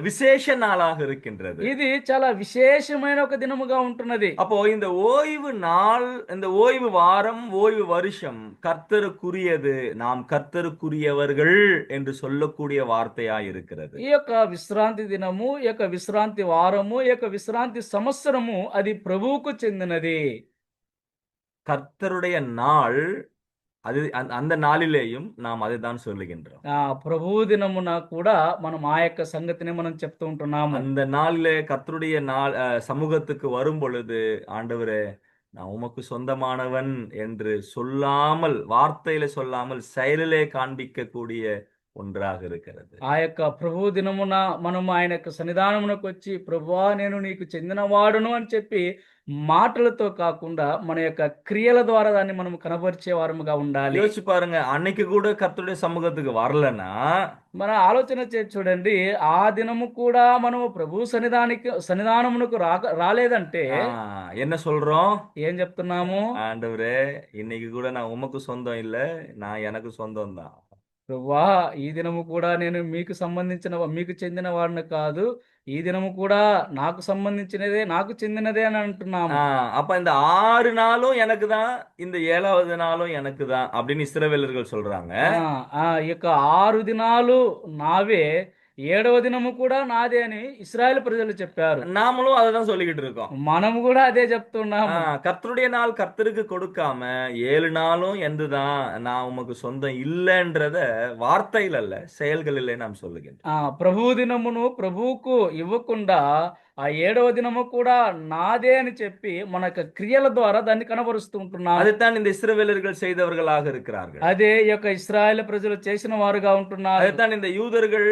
விசேஷ நாளாக இருக்கின்றது. ఇది చాలా విశేషమైన ఒక దినముగా ఉంటున్నది. அப்போ இந்த ஓய்வு நாள், இந்த ஓய்வு வாரம், ஓய்வு வருஷம் கர்த்தருக்குரியது, நாம் கர்த்தருக்குரியவர்கள் என்று சொல்லக்கூடிய வார்த்தையாய் இருக்கிறது. ఈ యొక్క విశ్రాంతి దినము, ఈ యొక్క విశ్రాంతి వారము, ఈ యొక్క విశ్రాంతి సంవత్సరము అది ప్రభువుకు చెందినది. கர்த்தருடைய நாள் அது, அந்த நாளிலேயும் நாம் அதை தான் சொல்லுகின்றோம். ప్రభు దినమున కూడా మనం ఆ యొక్క సంగతిని మనం చెప్తూ ఉంటున్నాము. அந்த நாளிலே கர்த்தருடைய நாள் சமூகத்துக்கு வரும் பொழுது, ஆண்டவரே நான் உமக்கு சொந்தமானவன் என்று சொல்லாமல், வார்த்தையில சொல்லாமல் செயலிலே காண்பிக்கக்கூடிய ஒன்றாக இருக்கிறது. ఆ యొక్క ప్రభు దినమున మనం ఆయన యొక్క సన్నిధానమునకు వచ్చి, ప్రభువా నేను నీకు చెందిన వాడును అని చెప్పి మాటలతో కాకుండా మన యొక్క క్రియల ద్వారా దాన్ని మనం కనబరిచే వారముగా ఉండాలి. யோசிச்சு பாருங்க, அன்னைக்கு கூட கர்த்தருடைய சமூகத்துக்கு வரலன்னா, మన ఆలోచన చేసి చూడండి, ఆ దినము కూడా మనము ప్రభు సన్నిధానమునకు రాలేదంటే என்ன சொல்றோம்? ఏం చెప్తున్నాము? ஆண்டவரே இன்னைக்கு கூட நான் உமக்கு சொந்தம் இல்ல, நான் எனக்கு சொந்தம் தான். ప్రభువా ఈ దినము కూడా నేను మీకు చెందిన వాడిని కాదు, ఈ దినము కూడా నాకు సంబంధించినదే, నాకు చెందినదే అని అంటున్నాము. அப்ப இந்த 6 நாளும் எனக்கு தான், இந்த 7வது நாளும் எனக்கு தான் அப்படின்னு இஸ்ரவேலர்கள் சொல்றாங்க. ఈ యొక్క 6 దినాలు నావే, 7వ దినము కూడా నాదే అని ఇశ్రాయేలు ప్రజలు చెప్పారు. நாமளும் அதை தான் சொல்லிக்கிட்டு இருக்கோம். మనము కూడా అదే చెప్తున్నాము. கர்த்தருடைய நாள் கர்த்தருக்கு கொடுக்காம 7 நாளும் ఎందుதான், நான் உமக்கு சொந்தம் இல்லைன்றத வார்த்தையில் அல்ல செயல்களிலே நாம் சொல்லுகின்றோம். ప్రభు దినమును ప్రభువుకు ఇవ్వకుండా ఆ 7వ దినము కూడా నాదే అని చెప్పి మన యొక్క క్రియల ద్వారా దాన్ని కనబరుస్తూ ఉంటున్నాం. அதைத்தான் இந்த இஸ்ரவேலர்கள் செய்தவர்களாக இருக்கிறார்கள். అదే ఈ యొక్క ఇశ్రాయేలు ప్రజలు చేసిన వారుగా ఉంటున్నారు. அதைத்தான் இந்த யூதர்கள்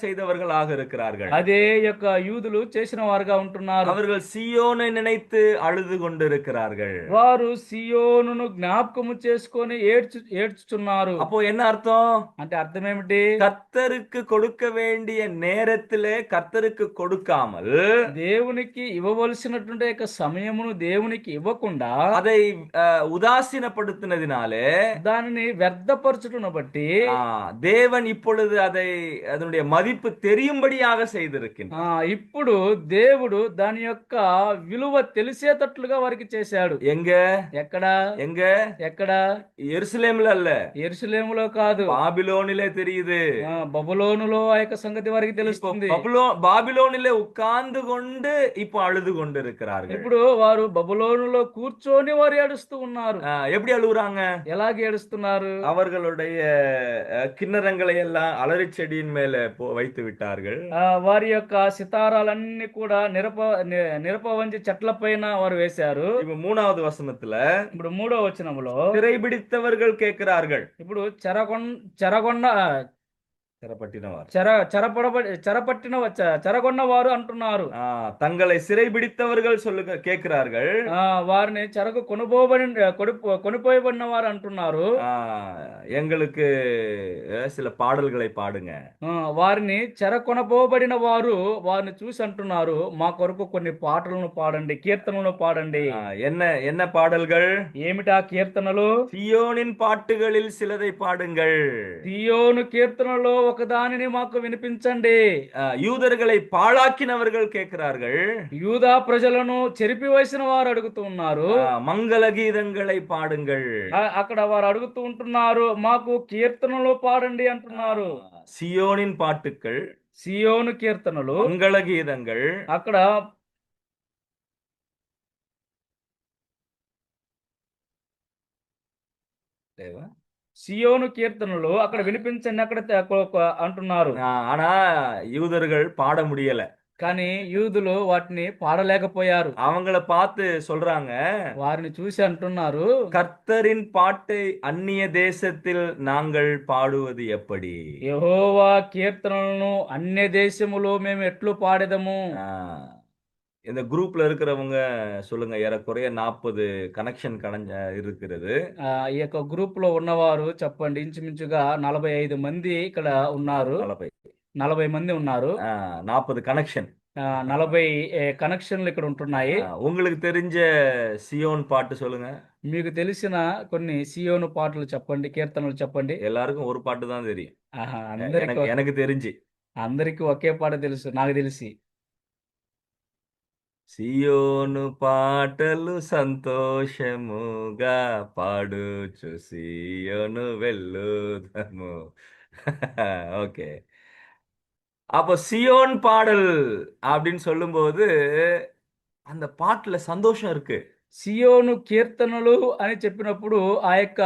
செய்தவர்களாக இருக்கிறார்கள். అదే ఈ యొక్క యూదులు చేసిన వారుగా ఉంటున్నారు. அவர்கள் சீயோனை நினைத்து அழுது கொண்டிருக்கிறார்கள். వారు సియోనును జ్ఞాపకము చేసుకొని ఏడ్చుచున్నారు. அப்போ என்ன அர்த்தம்? అంటే అర్థం ఏమిటి? கர்த்தருக்கு கொடுக்க வேண்டிய நேரத்திலே கர்த்தருக்கு கொடுக்காமல் దేవునికి ఇవ్వవలసినటువంటి యొక్క సమయమును దేవునికి ఇవ్వకుండా அதை உதாசீனப்படுத்தினதினாலே దానిని వ్యర్థపరచుటను బట్టి தேவன் இப்பொழுது அதனுடைய மதிப்பு தெரியும்படியாக செய்திருக்கின்றார். ఇప్పుడు దేవుడు దాని యొక్క విలువ తెలిసేటట్లుగా వారికి చేశాడు. எங்க ఎక్కడ எங்க ఎక్కడ? எருசலேம்ல அல்ல, యెరూషలేములో కాదు, பாபிலோனிலே தெரியுது. బబులోనులో ఆ యొక్క సంగతి వారికి తెలుస్తుంది. பாபிலோனிலே உட்கார்ந்து கொண்டு இப்போ அழுது கொண்டு இருக்கிறார்கள். ఇప్పుడు వారు బబులోనులో కూర్చొని వారు ఏడుస్తూ ఉన్నారు. எப்படி அழுகுறாங்க? ఎలాగ ఏడుస్తున్నారు? அவர்களுடைய கிண்ணறங்களை எல்லாம் அலரி செடியின் மேல வைத்து விட்டார்கள். వారి యొక్క సితారాలన్నీ కూడా నిరపవంచి చెట్ల పైన వారు వేశారు. இப்ப 3வது వచనத்துல ఇప్పుడు 3వ వచనములో சிறைபிடித்தவர்கள் கேட்கிறார்கள். ఇప్పుడు చెరగొన్న వారు అంటున్నారు. தங்களை சிறைபிடித்தவர்கள் கேட்கிறார்கள். వారిని చెరకు కొనిపోయబడిన వారు అంటున్నారు. எங்களுக்கு சில பாடல்களை பாடுங்க. వారిని చెరకొనబోబడిన వారు వారిని చూసి అంటున్నారు, మా కొరకు కొన్ని పాటలను పాడండి, కీర్తనలను పాడండి. என்ன பாடல்கள்? ఏమిటా కీర్తనలు? సియోనిన్ పాட்டுகளில் சிலதை பாடுங்கள். సియోను కీర్తనలో ఒకదానిని మాకు వినిపించండి. యూదర్களை పాళాకినவர்கள் கேட்கிறார்கள். యూదా ప్రజలను చెరిపివేసిన వారు అడుగుతూ ఉన్నారు, మంగళ గీతంகளை పాడుங்கள். అక్కడ వారు అడుగుతూ ఉంటున్నారు, మాకు కీర్తనలు పాడండి అంటున్నారు. సియోనిன் பாட்டுக்கள், సియోను కీర్తనలు, మంగళ గీతంகள். అక్కడ సియోను కీర్తనలు అక్కడ వినిపించండి అక్కడ అంటున్నారు. ஆனா யூதர்கள் பாட முடியல. కానీ యూదులు వాటిని పాడలేకపోయారు. அவங்கள பார்த்து சொல்றாங்க, వారిని చూసి అంటున్నారు, கர்த்தரின் பாட்டை அந்நிய தேசத்தில் நாங்கள் பாடுவது எப்படி? యెహోవా కీర్తనలను అన్య దేశములో మేము ఎట్లు పాడెదము? இந்த குரூப்ல இருக்கிறவங்க சொல்லுங்க. ஏறக்குறைய 40 கனெக்ஷன் இருக்கிறது. ఈ యొక్క గ్రూప్ లో ఉన్నవారు చెప్పండి. ఇంచుమించుగా 45 మంది ఇక్కడ ఉన్నారు. 40 మంది ఉన్నారు. 40 கனெக்ஷன், 40 కనెక్షన్లు ఇక్కడ ఉంటున్నాయి. உங்களுக்கு தெரிஞ்ச சியோன் பாட்டு சொல்லுங்க. మీకు తెలిసిన కొన్ని సియోను పాటలు చెప్పండి, కీర్తనలు చెప్పండి. எல்லாருக்கும் ஒரு பாட்டு தான் தெரியும். எனக்கு தெரிஞ்சு అందరికి ఒకే పాట తెలుసు, నాకు తెలిసి. సియోను పాటలు సంతోషముగా పాడుచు సియోను వెళ్ళుదము. ஓகே, அப்போ சியோன் பாடல் அப்படின்னு சொல்லும்போது அந்த பாட்டுல சந்தோஷம் இருக்கு. సియోను కీర్తనలు అని చెప్పినప్పుడు ఆ యొక్క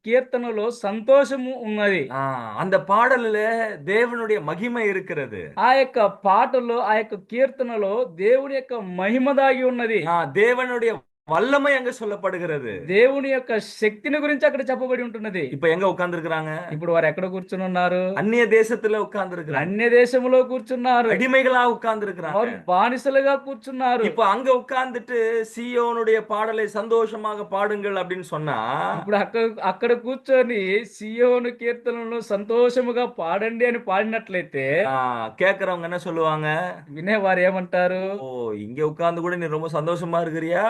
కీర్తనలో సంతోషము ఉన్నది. அந்த பாடல்ல தேவனுடைய மகிமை இருக்கிறது. ఆ యొక్క పాటలో ఆ యొక్క కీర్తనలో దేవుని యొక్క మహిమ దాగి ఉన్నది. தேவனுடைய வல்லமை அங்க சொல்லப்படுகிறது. దేవుని యొక్క శక్తిని గురించి అక్కడ చెప్పబడి ఉంటున్నది. இப்ப எங்க உட்கார்ந்து இருக்காங்க? ఇప్పుడు వారు ఎక్కడ కూర్చుని ఉన్నారు? అన్య దేశத்துல உட்கார்ந்து இருக்கிறாங்க. అన్య దేశంలో కూర్చున్నారు. அடிமைகளா உட்கார்ந்து இருக்கிறாங்க. వారు బానిసలుగా కూర్చున్నారు. இப்ப அங்க உட்கார்ந்துட்டு சீயோனுடைய பாடலை சந்தோஷமாக பாடுங்கள் அப்படின்னு சொன்னா, ఇప్పుడు అక్కడ కూర్చొని సియోను కీర్తనలను సంతోషముగా పాడండి అని పాడినట్లయితే கேக்குறவங்க என்ன சொல்லுவாங்க? వినేవారు ఏమంటారు? ஓ, இங்க உட்கார்ந்து கூட நீ ரொம்ப சந்தோஷமா இருக்கிறியா?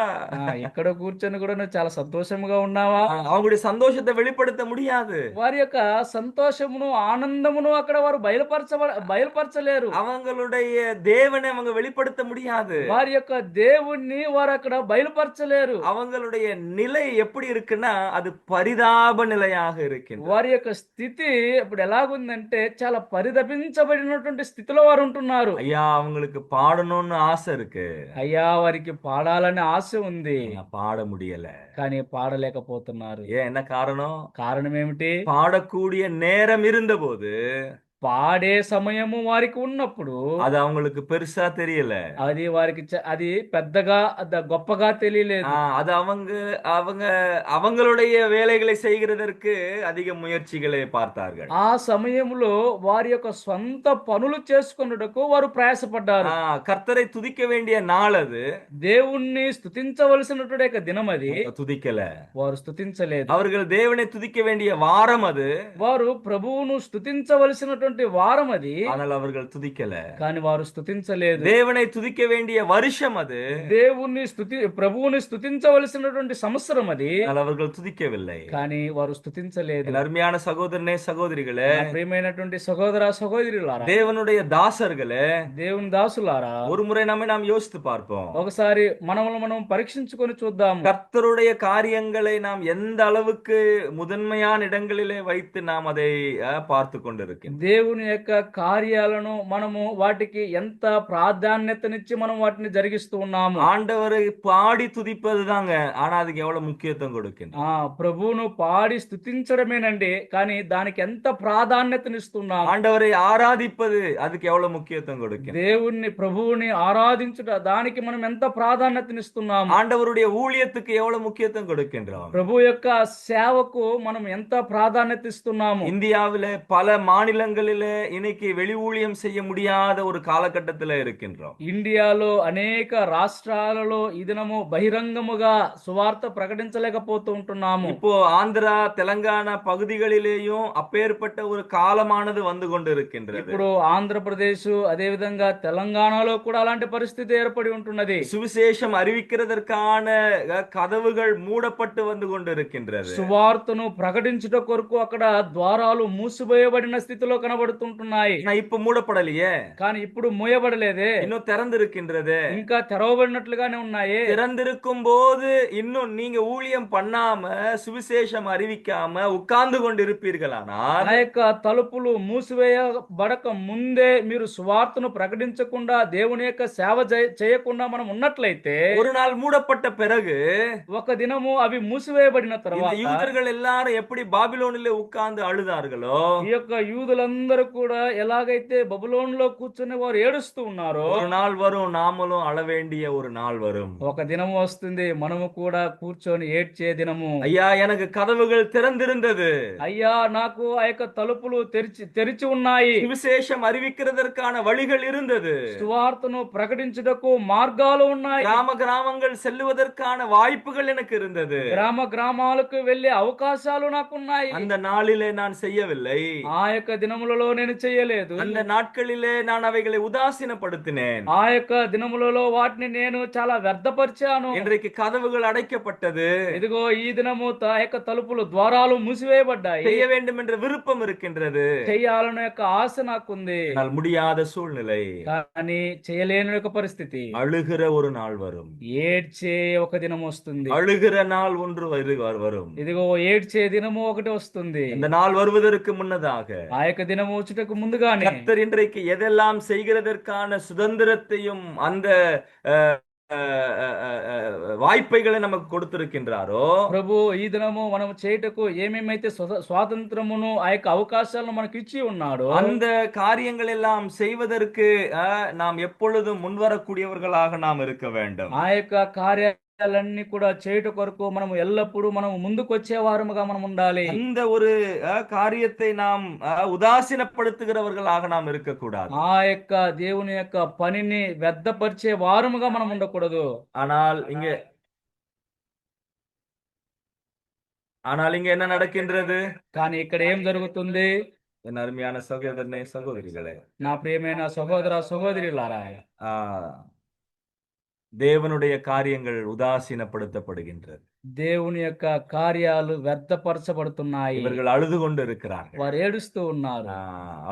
ఎక్కడ కూర్చొని కూడా నువ్వు చాలా సంతోషముగా ఉన్నావా? அவங்களுடைய சந்தோஷத்தை வெளிப்படுத்த முடியாது. వారి యొక్క సంతోషమును ఆనందమును అక్కడ వారు బయలుపరచలేరు. அவங்களுடைய தேவனை அவங்க வெளிப்படுத்த முடியாது. వారి యొక్క దేవుణ్ణి వారు అక్కడ బయలుపరచలేరు. அவங்களுடைய நிலை எப்படி இருக்குன்னா அது பரிதாப நிலையாக இருக்கு. వారి యొక్క స్థితి ఇప్పుడు ఎలాగుందంటే చాలా పరిదపించబడినటువంటి స్థితిలో వారు ఉంటున్నారు. ஐயா, அவங்களுக்கு பாடணும்னு ஆசை இருக்கு. అయ్యా, వారికి పాడాలని ఆశ ఉంది, பாட முடியல. కానీ పాడలేకపోతున్నారు. என்ன காரணம் ఏమిటి? பாடக்கூடிய நேரம் இருந்தபோது, పాడే సమయము వారికి ఉన్నప్పుడు அது அவங்களுக்கு பெருசா தெரியல. అది వారికి అది పెద్దగా గొప్పగా తెలియలేదు. அது அவங்களுடைய வேலைகளை செய்கிறதற்கு அதிக முயற்சிகளை பார்த்தார்கள். ఆ సమయంలో వారి యొక్క సొంత పనులు చేసుకొనుటకు వారు ప్రయాసపడ్డారు. கர்த்தரை துதிக்க வேண்டிய நாள் அது. దేవుణ్ణి స్తుతించవలసినటువంటి యొక్క దినం అది. துதிக்கல, వారు స్తుతించలేదు. அவர்கள் தேவனை துதிக்க வேண்டிய வாரம் அது. వారు ప్రభువును స్తుతించవలసినటువంటి వచ్చినటువంటి వారం అది, ஆனால் அவர்கள் துதிக்கல. కానీ వారు స్తుతించలేదు. தேவனை துதிக்க வேண்டிய வருஷம் அது, ప్రభువుని స్తుతించవలసినటువంటి సంవత్సరం అది, ஆனால் அவர்கள் துதிக்கவில்லை. కానీ వారు స్తుతించలేదు. என் அருமையான சகோதரனே சகோதரிகளே, నా ప్రియమైనటువంటి సహోదర సహోదరులారా, தேவனுடைய தாசர்களே, దేవుని దాసులారా, ஒரு முறை நாம் யோசித்து பார்ப்போம். ఒకసారి మనల్ని మనం పరీక్షించుకొని చూద్దాం. கர்த்தருடைய காரியங்களை நாம் எந்த அளவுக்கு முதன்மையான இடங்களிலே வைத்து நாம் அதை பார்த்து கொண்டிருக்கிறோம். దేవుని యొక్క కార్యాలను మనము వాటికి ఎంత ప్రాధాన్యతనిచ్చి మనం వాటిని జరిగిస్తూ ఉన్నాము. ஆண்டவரை பாடி துதிப்பது தாங்க, ஆனா அதுக்கு எவ்வளவு முக்கியத்துவம் கொடுக்கின்றோம். ప్రభువును పాడి స్తుతించడమేనండి, కానీ దానికి ఎంత ప్రాధాన్యతనిస్తున్నాము. ஆண்டவரை ஆராதிப்பது அதுக்கு எவ்வளவு முக்கியத்துவம் கொடுக்கின்றோம். ప్రభువుని ఆరాధించుట, దానికి మనం ఎంత ప్రాధాన్యతనిస్తున్నాము. ஆண்டவருடைய ஊழியத்துக்கு எவ்வளவு முக்கியத்துவம் கொடுக்கின்றோம். ప్రభు యొక్క సేవకు మనం ఎంత ప్రాధాన్యత ఇస్తున్నాము. இந்தியாவில பல மாநிலங்களிலே இன்னைக்கு வெளி ஊழியம் செய்ய முடியாத ஒரு காலகட்டத்தில் இருக்கின்றோம். ఇండియాలో అనేక రాష్ట్రాలలో ఈ దినము బహిరంగముగా సువార్త ప్రకటించలేకపోతూ ఉంటున్నాము. இப்போ ஆந்திரா தெலங்கானா பகுதிகளிலேயும் அப்பேற்பட்ட ஒரு காலமானது வந்து கொண்டு இருக்கின்றது. ఇప్పుడు ఆంధ్రప్రదేశ్, అదే విధంగా తెలంగాణలో కూడా అలాంటి పరిస్థితి ఏర్పడి ఉంటున్నది. சுவிசேஷம் அறிவிக்கிறதற்கான கதவுகள் மூடப்பட்டு வந்து கொண்டு இருக்கின்றது. సువార్తను ప్రకటించుట కొరకు అక్కడ ద్వారాలు మూసివేయబడిన స్థితిలో కనబడుతుంటున్నాయి. இப்ப மூடப்படலையே, కానీ ఇప్పుడు మూయబడలేదే, இன்னும் திறந்திருக்கின்றது. ఇంకా తెరవబడినట్లుగానే ఉన్నాయి. திறந்திருக்கும் போது இன்னும் நீங்க ஊழியம் பண்ணாம சுவிசேஷம் அறிவிக்காம உட்கார்ந்து கொண்டு இருப்பீர்களானால், ఆ యొక్క తలుపులు మూసివేయబడక ముందే మీరు సువార్తను ప్రకటించకుండా దేవుని యొక్క సేవ చేయకుండా మనం ఉన్నట్లయితే, ஒரு நாள் மூடப்பட்ட பிறகு ఒక దినము అవి మూసివేయబడిన తర్వాత யூதர்கள் எல்லாரும் எப்படி பாபிலோனிலே உட்கார்ந்து அழுதார்களோ, ఈ యొక్క యూదులందరూ కూడా ఎలాగైతే బబులోనులో కూర్చొని వారు ఏడుస్తూ ఉన్నారో, ஒரு நாள் வரும் நாமளும் அழ வேண்டிய ஒரு நாள் வரும். ఒక దినము వస్తుంది మనము కూడా కూర్చొని ఏడ్చే దినము. ஐயா, எனக்கு கதவுகள் திறந்திருந்தது, అయ్యా నాకు ఆ యొక్క తలుపులు తెరిచి ఉన్నాయి, சுவிசேஷம் அறிவிக்கிறதற்கான வழிகள் இருந்தது, సువార్తను ప్రకటించుటకు మార్గాలు ఉన్నాయి, கிராம கிராமங்கள் செல்லுவதற்கான வாய்ப்புகள் எனக்கு இருந்தது, గ్రామ గ్రామాలకు వెళ్లే అవకాశాలు నాకున్నాయి. அந்த நாளிலே நான் செய்யவில்லை. ఆ యొక్క దినములలో నేను చేయలేదు. அந்த நாட்களிலே நான் அவைகளை உதாசீனப்படுத்தினேன். ఆ యొక్క దినములలో వాటిని నేను చాలా వ్యర్థపరిచాను. இன்றைக்கு கதவுகள் அடைக்கப்பட்டது. ఇదిగో ఈ దినము ఆ యొక్క తలుపులు ద్వారాలు మూసివేయబడ్డాయి. செய்ய வேண்டும் என்ற விருப்பம் இருக்கின்றது, చేయాలనే యొక్క ఆశ నాకుంది, ஆனால் முடியாத சூழ்நிலை. కానీ చేయలేని యొక్క పరిస్థితి. அழுகிற ஒரு நாள் வரும், ఏడ్చే ఒక దినం వస్తుంది. அழுகிற நாள் ஒன்று வரும். ఇదిగో ఏడ్చే దినము ఒకటి వస్తుంది. இந்த நாள் வருவதற்கு முன்னதாக ఆ యొక్క దినము వచ్చుటకు ముందుగానే கர்த்தர் இன்றைக்கு எதெல்லாம் செய்கிறதற்கான சுதந்திரத்தையும் அந்த வாய்ப்பைகளை நமக்கு கொடுத்திருக்கின்றாரோ, ప్రభు ఈ దినము మనం చేయుటకు ఏమేమైతే స్వాతంత్రమును ఆ యొక్క అవకాశాలను మనకి ఇచ్చి ఉన్నాడో, அந்த காரியங்கள் எல்லாம் செய்வதற்கு நாம் எப்பொழுதும் முன்வரக்கூடியவர்களாக நாம் இருக்க வேண்டும். ఆ యొక్క కార్యాలన్నీ కూడా చేయుట కొరకు మనము ఎల్లప్పుడూ మనము ముందుకు వచ్చే వారముగా మనం ఉండాలి. அந்த ஒரு காரியத்தை நாம் உதாசீனப்படுத்துகிறவர்களாக நாம் இருக்கக்கூடாது. ఆ యొక్క దేవుని యొక్క పనిని వ్యర్థపరిచే వారముగా మనం ఉండకూడదు. ஆனால் இங்க என்ன நடக்கின்றது? కానీ ఇక్కడ ఏం జరుగుతుంది? என் அருமையான சகோதரனே சகோதரிகளே, నా ప్రియమైన సహోదర సహోదరులారా, தேவனுடைய காரியங்கள் உதாசீனப்படுத்தப்படுகின்றது. దేవుని యొక్క కార్యాలు వ్యర్థపరచబడుతున్నాయి. இவர்கள் அழுது கொண்டு இருக்கிறார்கள், వారు ఏడుస్తూ ఉన్నారు,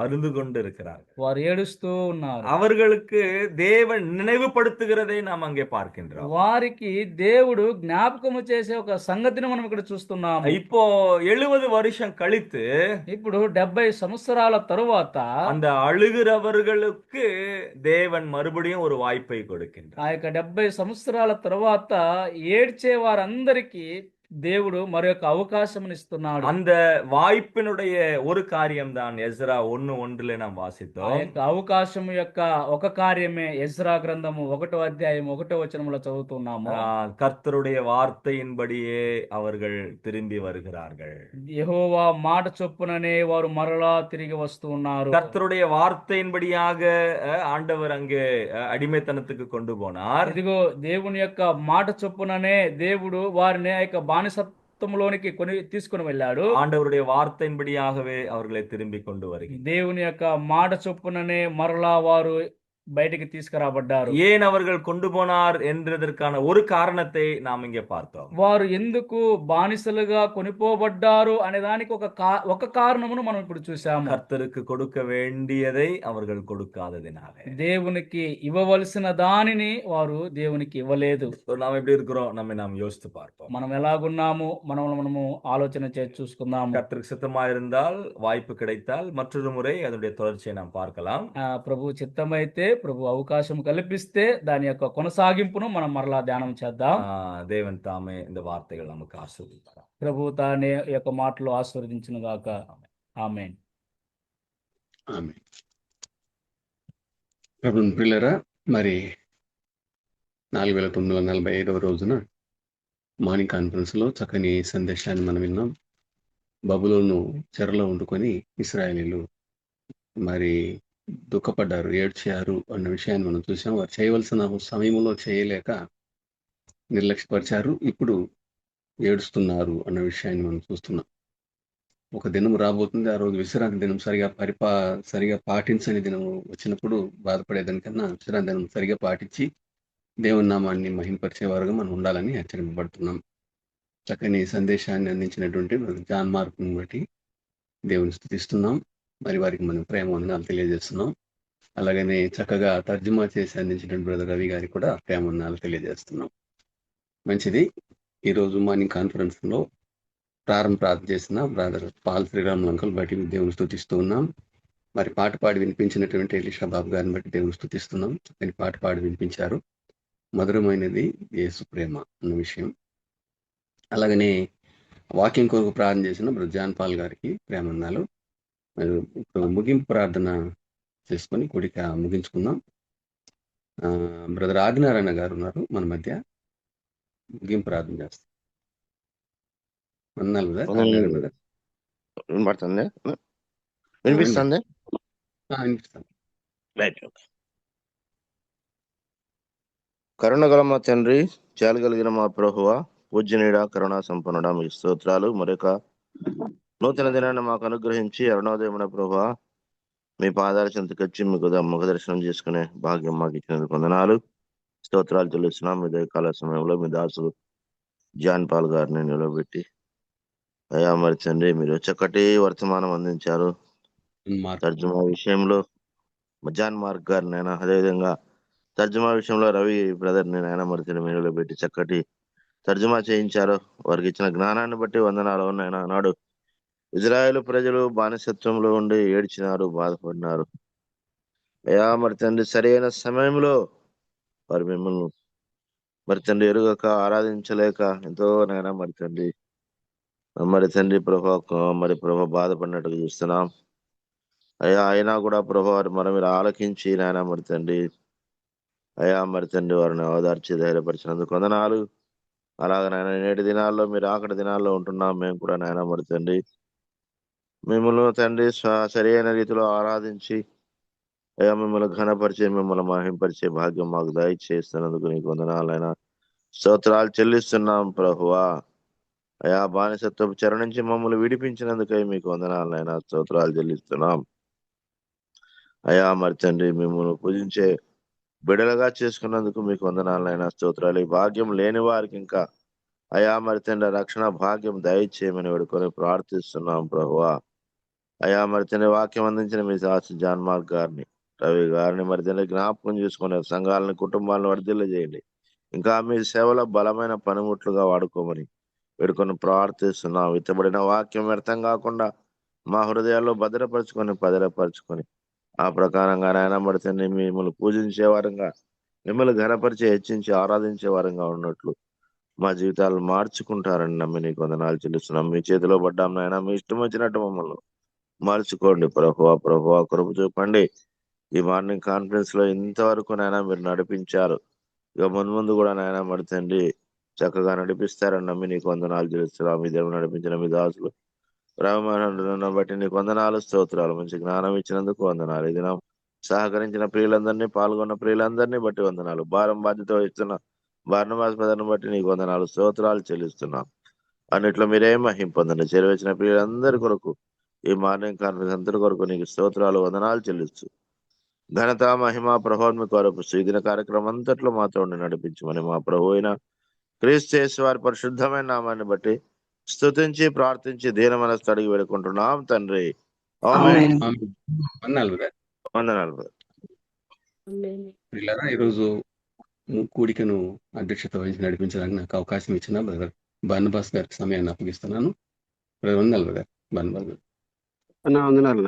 அழுது கொண்டு இருக்கிறார்கள். వారు ఏడుస్తూ ఉన్నారు. அவர்களுக்கு தேவன் நினைவுபடுத்துகிறதை நாம் அங்கே பார்க்கின்றோம். వారికి దేవుడు జ్ఞాపకము చేసే ఒక సంగతిని మనం ఇక్కడ చూస్తున్నాము. இப்போ 70 வருஷம் கழித்து ఇప్పుడు 70 సంవత్సరాల తరువాత அந்த అழுகிறவர்களுக்கு தேவன் மறுபடியும் ஒரு வாய்ப்பை கொடுக்கின்றார். ఆ యొక్క 70 సంవత్సరాల తరువాత ఏడ్చే వారందరికీ దేవుడు మరొక అవకాశం ఇస్తున్నాడు. அந்த வாய்ப்பினுடைய ஒரு காரியம் தான் எஸ்ரா 1:1 நாம் ఆ வாசித்தோம். యొక్క అవకాశం యొక్క ఒక కార్యమే ఎజ్రా గ్రంథము 1వ అధ్యాయం 1వ వచనంలో చదువుతున్నాము. கர்த்தருடைய வார்த்தையின்படியே அவர்கள் திரும்பி வருகிறார்கள். యెహోవా మాట చొప్పుననే వారు మరలా తిరిగి వస్తూ ఉన్నారు. கர்த்தருடைய வார்த்தையின்படியாக ஆண்டவர் அங்கே அடிமைத்தனத்துக்கு கொண்டு போனார். ఇదిగో దేవుని యొక్క మాట చొప్పుననే దేవుడు వారిని ఆ యొక్క వారసత్వంలోనికి తీసుకొని వెళ్ళాడు. ஆண்டவருடைய வார்த்தையின்படியாகவே அவர்களை திரும்பி கொண்டு வருகிறார். దేవుని యొక్క మాట చొప్పుననే మరలా వారు బయటికి తీసుకురాబడ్డారు. ஏன் அவர்கள் கொண்டு போனார் என்றதற்கான ஒரு காரணத்தை நாம் இங்கே பார்த்தோம். వారు ఎందుకు బానిసలుగా కొనిపోబడ్డారు అనే దానికి ఒక కారణమును మనం ఇప్పుడు చూసాము. கர்த்தருக்கு கொடுக்க வேண்டியதை அவர்கள் கொடுக்காததினாலே. దేవునికి ఇవ్వవలసిన దానిని వారు దేవునికి ఇవ్వలేదు. நாம் எப்படி இருக்கிறோம், நம்மை நாம் யோசித்து பார்ப்போம். మనం ఎలాగున్నాము మనము ఆలోచన చేసి చూసుకుందాము. கர்த்தருக்கு சித்தமா இருந்தால், வாய்ப்பு கிடைத்தால் மற்றொரு முறை அதனுடைய தொடர்ச்சியை நாம் பார்க்கலாம். ప్రభు చిత్తమైతే, ప్రభు అవకాశం కల్పిస్తే దాని యొక్క కొనసాగింపును మనం మరలా ధ్యానం చేద్దాం. தேவன் தாமே இந்த வார்த்தைகள் நமக்கு ஆசீர்వదించును. ప్రభు తానే ఈ యొక్క మాటలు ఆశీర్వదించును గాక. ఆమేన్. ఆమేన్. ప్రభువుని ప్రియులారా, మరి 4945వ రోజున మార్నింగ్ కాన్ఫరెన్స్ లో చక్కని సందేశాన్ని మనం విన్నాం. బబులోను చెరలో వండుకొని ఇశ్రాయేలీలు మరి దుఃఖపడ్డారు, ఏడ్చారు అన్న విషయాన్ని మనం చూసాం. వారు చేయవలసిన సమయంలో చేయలేక నిర్లక్ష్యపరిచారు, ఇప్పుడు ఏడుస్తున్నారు అన్న విషయాన్ని మనం చూస్తున్నాం. ఒక దినం రాబోతుంది, ఆ రోజు విశ్రాంతి దినం సరిగా పాటించని దినం వచ్చినప్పుడు బాధపడేదానికన్నా విశ్రాంతి దినం సరిగా పాటించి దేవుని నామాన్ని మహింపరిచేవారుగా మనం ఉండాలని హెచ్చరింపబడుతున్నాం. చక్కని సందేశాన్ని అందించినటువంటి జాన్ మార్క్ను బట్టి దేవుని స్తుతిస్తున్నాం. మరి వారికి మనం ప్రేమ వందనాలు తెలియజేస్తున్నాం. అలాగనే చక్కగా తర్జుమా చేసి అందించినటువంటి బ్రదర్ రవి గారికి కూడా ప్రేమ వందనాలు తెలియజేస్తున్నాం. మంచిది. ఈరోజు మార్నింగ్ కాన్ఫరెన్స్ లో ప్రార్థన చేసిన బ్రదర్ పాల్ శ్రీరాములు అంకుల్ బట్టి దేవుని స్తుతిస్తూ ఉన్నాం. మరి పాట పాడి వినిపించినటువంటి ఎలీషా బాబు గారిని బట్టి దేవుని స్తుతిస్తున్నాం. చక్కని పాట పాడి వినిపించారు. మధురమైనది యేసు ప్రేమ అన్న విషయం. అలాగనే వాకింగ్ కొరకు ప్రార్థన చేసిన బ్రదర్ జాన్ పాల్ గారికి ప్రేమ వందనాలు. ఇప్పుడు ముగింపు ప్రార్థన చేసుకొని కూడిక ముగించుకుందాం. బ్రదర్ ఆదినారాయణ గారు ఉన్నారు మన మధ్య, ముగింపు ప్రార్థన చేస్తాం. వందనాలు బ్రదర్. వినపడుతుంది, వినిపిస్తుంది. వినిపిస్తాను. కరుణగల మా తండ్రి, చాలగలిగిన మా ప్రభువా, పూజ్యనీడ కరుణా సంపన్నుడ, మీకు స్తోత్రాలు. మరొక నూతన దినాన్ని మాకు అనుగ్రహించి అరుణోదయమున ప్రభువా మీ పాదాల చెంతకొచ్చి మీకు ముఖ దర్శనం చేసుకునే భాగ్యం మాకు ఇచ్చినందుకు వందనాలు, స్తోత్రాలు చెల్లిస్తున్నాం. మీ దయకాల సమయంలో మీ దాసులు జాన్ పాల్ గారిని నిలబెట్టి అయ్యా మరి తండ్రి మీరు చక్కటి వర్తమానం అందించారు. తర్జుమా విషయంలో జాన్ మార్క్ గారిని అయినా, అదేవిధంగా తర్జుమా విషయంలో రవి బ్రదర్ని ఆయన మరి తండ్రి మీరు నిలబెట్టి చక్కటి తర్జుమా చేయించారు. వారికి ఇచ్చిన జ్ఞానాన్ని బట్టి వందనాలు ఉన్నాయన. నాడు ఇజ్రాయేలు ప్రజలు బానిసత్వంలో ఉండి ఏడ్చినారు, బాధపడినారు. అయ్యా మరి తండ్రి సరైన సమయంలో వారు మిమ్మల్ని మరి తండ్రి ఎరుగక ఆరాధించలేక ఎంతో నాయన మరి తండ్రి ప్రభా బాధపడినట్టుగా చూస్తున్నాం. అయ్యా అయినా కూడా ప్రభా వారు మీరు ఆలకించి నాయన మరి తండ్రి అయ్యా మరి తండ్రి వారిని ఓదార్చి ధైర్యపరిచినందుకు వందనాలు. అలాగే నాయన నేటి దినాల్లో మీరు ఆకటి దినాల్లో ఉంటున్నాం. మేము కూడా నాయన మరి తండ్రి మిమ్మల్ని తండ్రి సరైన రీతిలో ఆరాధించి అయ్యా మిమ్మల్ని ఘనపరిచే, మిమ్మల్ని మహింపరిచే భాగ్యం మాకు దయచేస్తున్నందుకు నీకు వందనాలైనా స్తోత్రాలు చెల్లిస్తున్నాం ప్రభువా. అయ్యా బానిసత్వపు చెర నుంచి మమ్మల్ని విడిపించినందుకై మీకు వందనాలైనా స్తోత్రాలు చెల్లిస్తున్నాం. అయ్యా మరి తండ్రి మిమ్మల్ని పూజించే బిడలుగా చేసుకున్నందుకు మీకు వందనాలైనా స్తోత్రాలు. ఈ భాగ్యం లేని వారికి ఇంకా అయ్యా మరి తండ్రి రక్షణ భాగ్యం దయచేయమని వేడుకొని ప్రార్థిస్తున్నాం ప్రభువా. అయ్యా మరి తండ్రి వాక్యం అందించిన మీ దాసు జాన్ మార్క్ గారిని, రవి గారిని మరి తండ్రి జ్ఞాపకం చేసుకునే సంఘాలని, కుటుంబాలను వర్ధిల్ల చేయండి. ఇంకా మీ సేవలో బలమైన పనిముట్లుగా వాడుకోమని వేడుకొని ప్రార్థిస్తున్నాం. విత్తబడిన వాక్యం వ్యర్థం కాకుండా మా హృదయాల్లో భద్రపరుచుకొని ఆ ప్రకారంగా నాయన మరి తండ్రి మిమ్మల్ని పూజించే వారంగా, మిమ్మల్ని ఘనపరిచి హెచ్చించి ఆరాధించే వారంగా ఉన్నట్లు మా జీవితాలు మార్చుకుంటారని నమ్మి నీకు వందనాలు చెల్లిస్తున్నాం. మీ చేతిలో పడ్డాం నాయన, మీ ఇష్టం వచ్చినట్టు మమ్మల్ని మార్చుకోండి ప్రభువా కృప చూపండి. ఈ మార్నింగ్ కాన్ఫరెన్స్ లో ఇంతవరకు నాయన మీరు నడిపించారు. ఇక ముందు కూడా నాయన మరి తండ్రి చక్కగా నడిపిస్తారని నమ్మి నీకు వందనాలు చెల్లిస్తున్నాం. మీ దేవుడు నడిపించిన మీ దాసులు రామమోహన్ బట్టి నీకు వందనాలు స్తోత్రాలు. మంచి జ్ఞానం ఇచ్చినందుకు వందనాలు. ఇది సహకరించిన ప్రియులందరినీ, పాల్గొన్న ప్రియులందరినీ బట్టి వందనాలు. భారం బాధ్యత ఇస్తున్న బార్నబాస్ బ్రదర్ని బట్టి నీకు వందనాలు స్తోత్రాలు చెల్లిస్తున్నాం. అన్నిట్లో మీరే మహిం పొందండి. చేరవచ్చిన ప్రియులందరి కొరకు ఈ మార్నింగ్ కాన్ఫరెన్స్ అందరి కొరకు నీకు స్తోత్రాలు వందనాలు చెల్లిస్తూ ఘనత మహిమ ప్రభావం మీకు వరకు ఈ దిన కార్యక్రమం అంతట్లో మాతో ఉండి నడిపించమని మా ప్రభు అయిన క్రీస్తు యేసు వారి పరిశుద్ధమైన నామాన్ని బట్టి స్తుతించి ప్రార్థించి దీన మనసు అడిగి వేడుకుంటున్నాం తండ్రి. ఆమేన్. వందనాలు బ్రదర్. వందనాలు బ్రదర్. ప్రియులారా, ఈరోజు కూడికను అధ్యక్షత వహించి నడిపించడానికి నాకు అవకాశం ఇచ్చిన బ్రదర్ బర్నబాస్ గారికి సమయాన్ని అప్పగిస్తున్నాను. బ్రదర్ వందనాలు బ్రదర్. బర్నబాస్ గారు వందనాలు.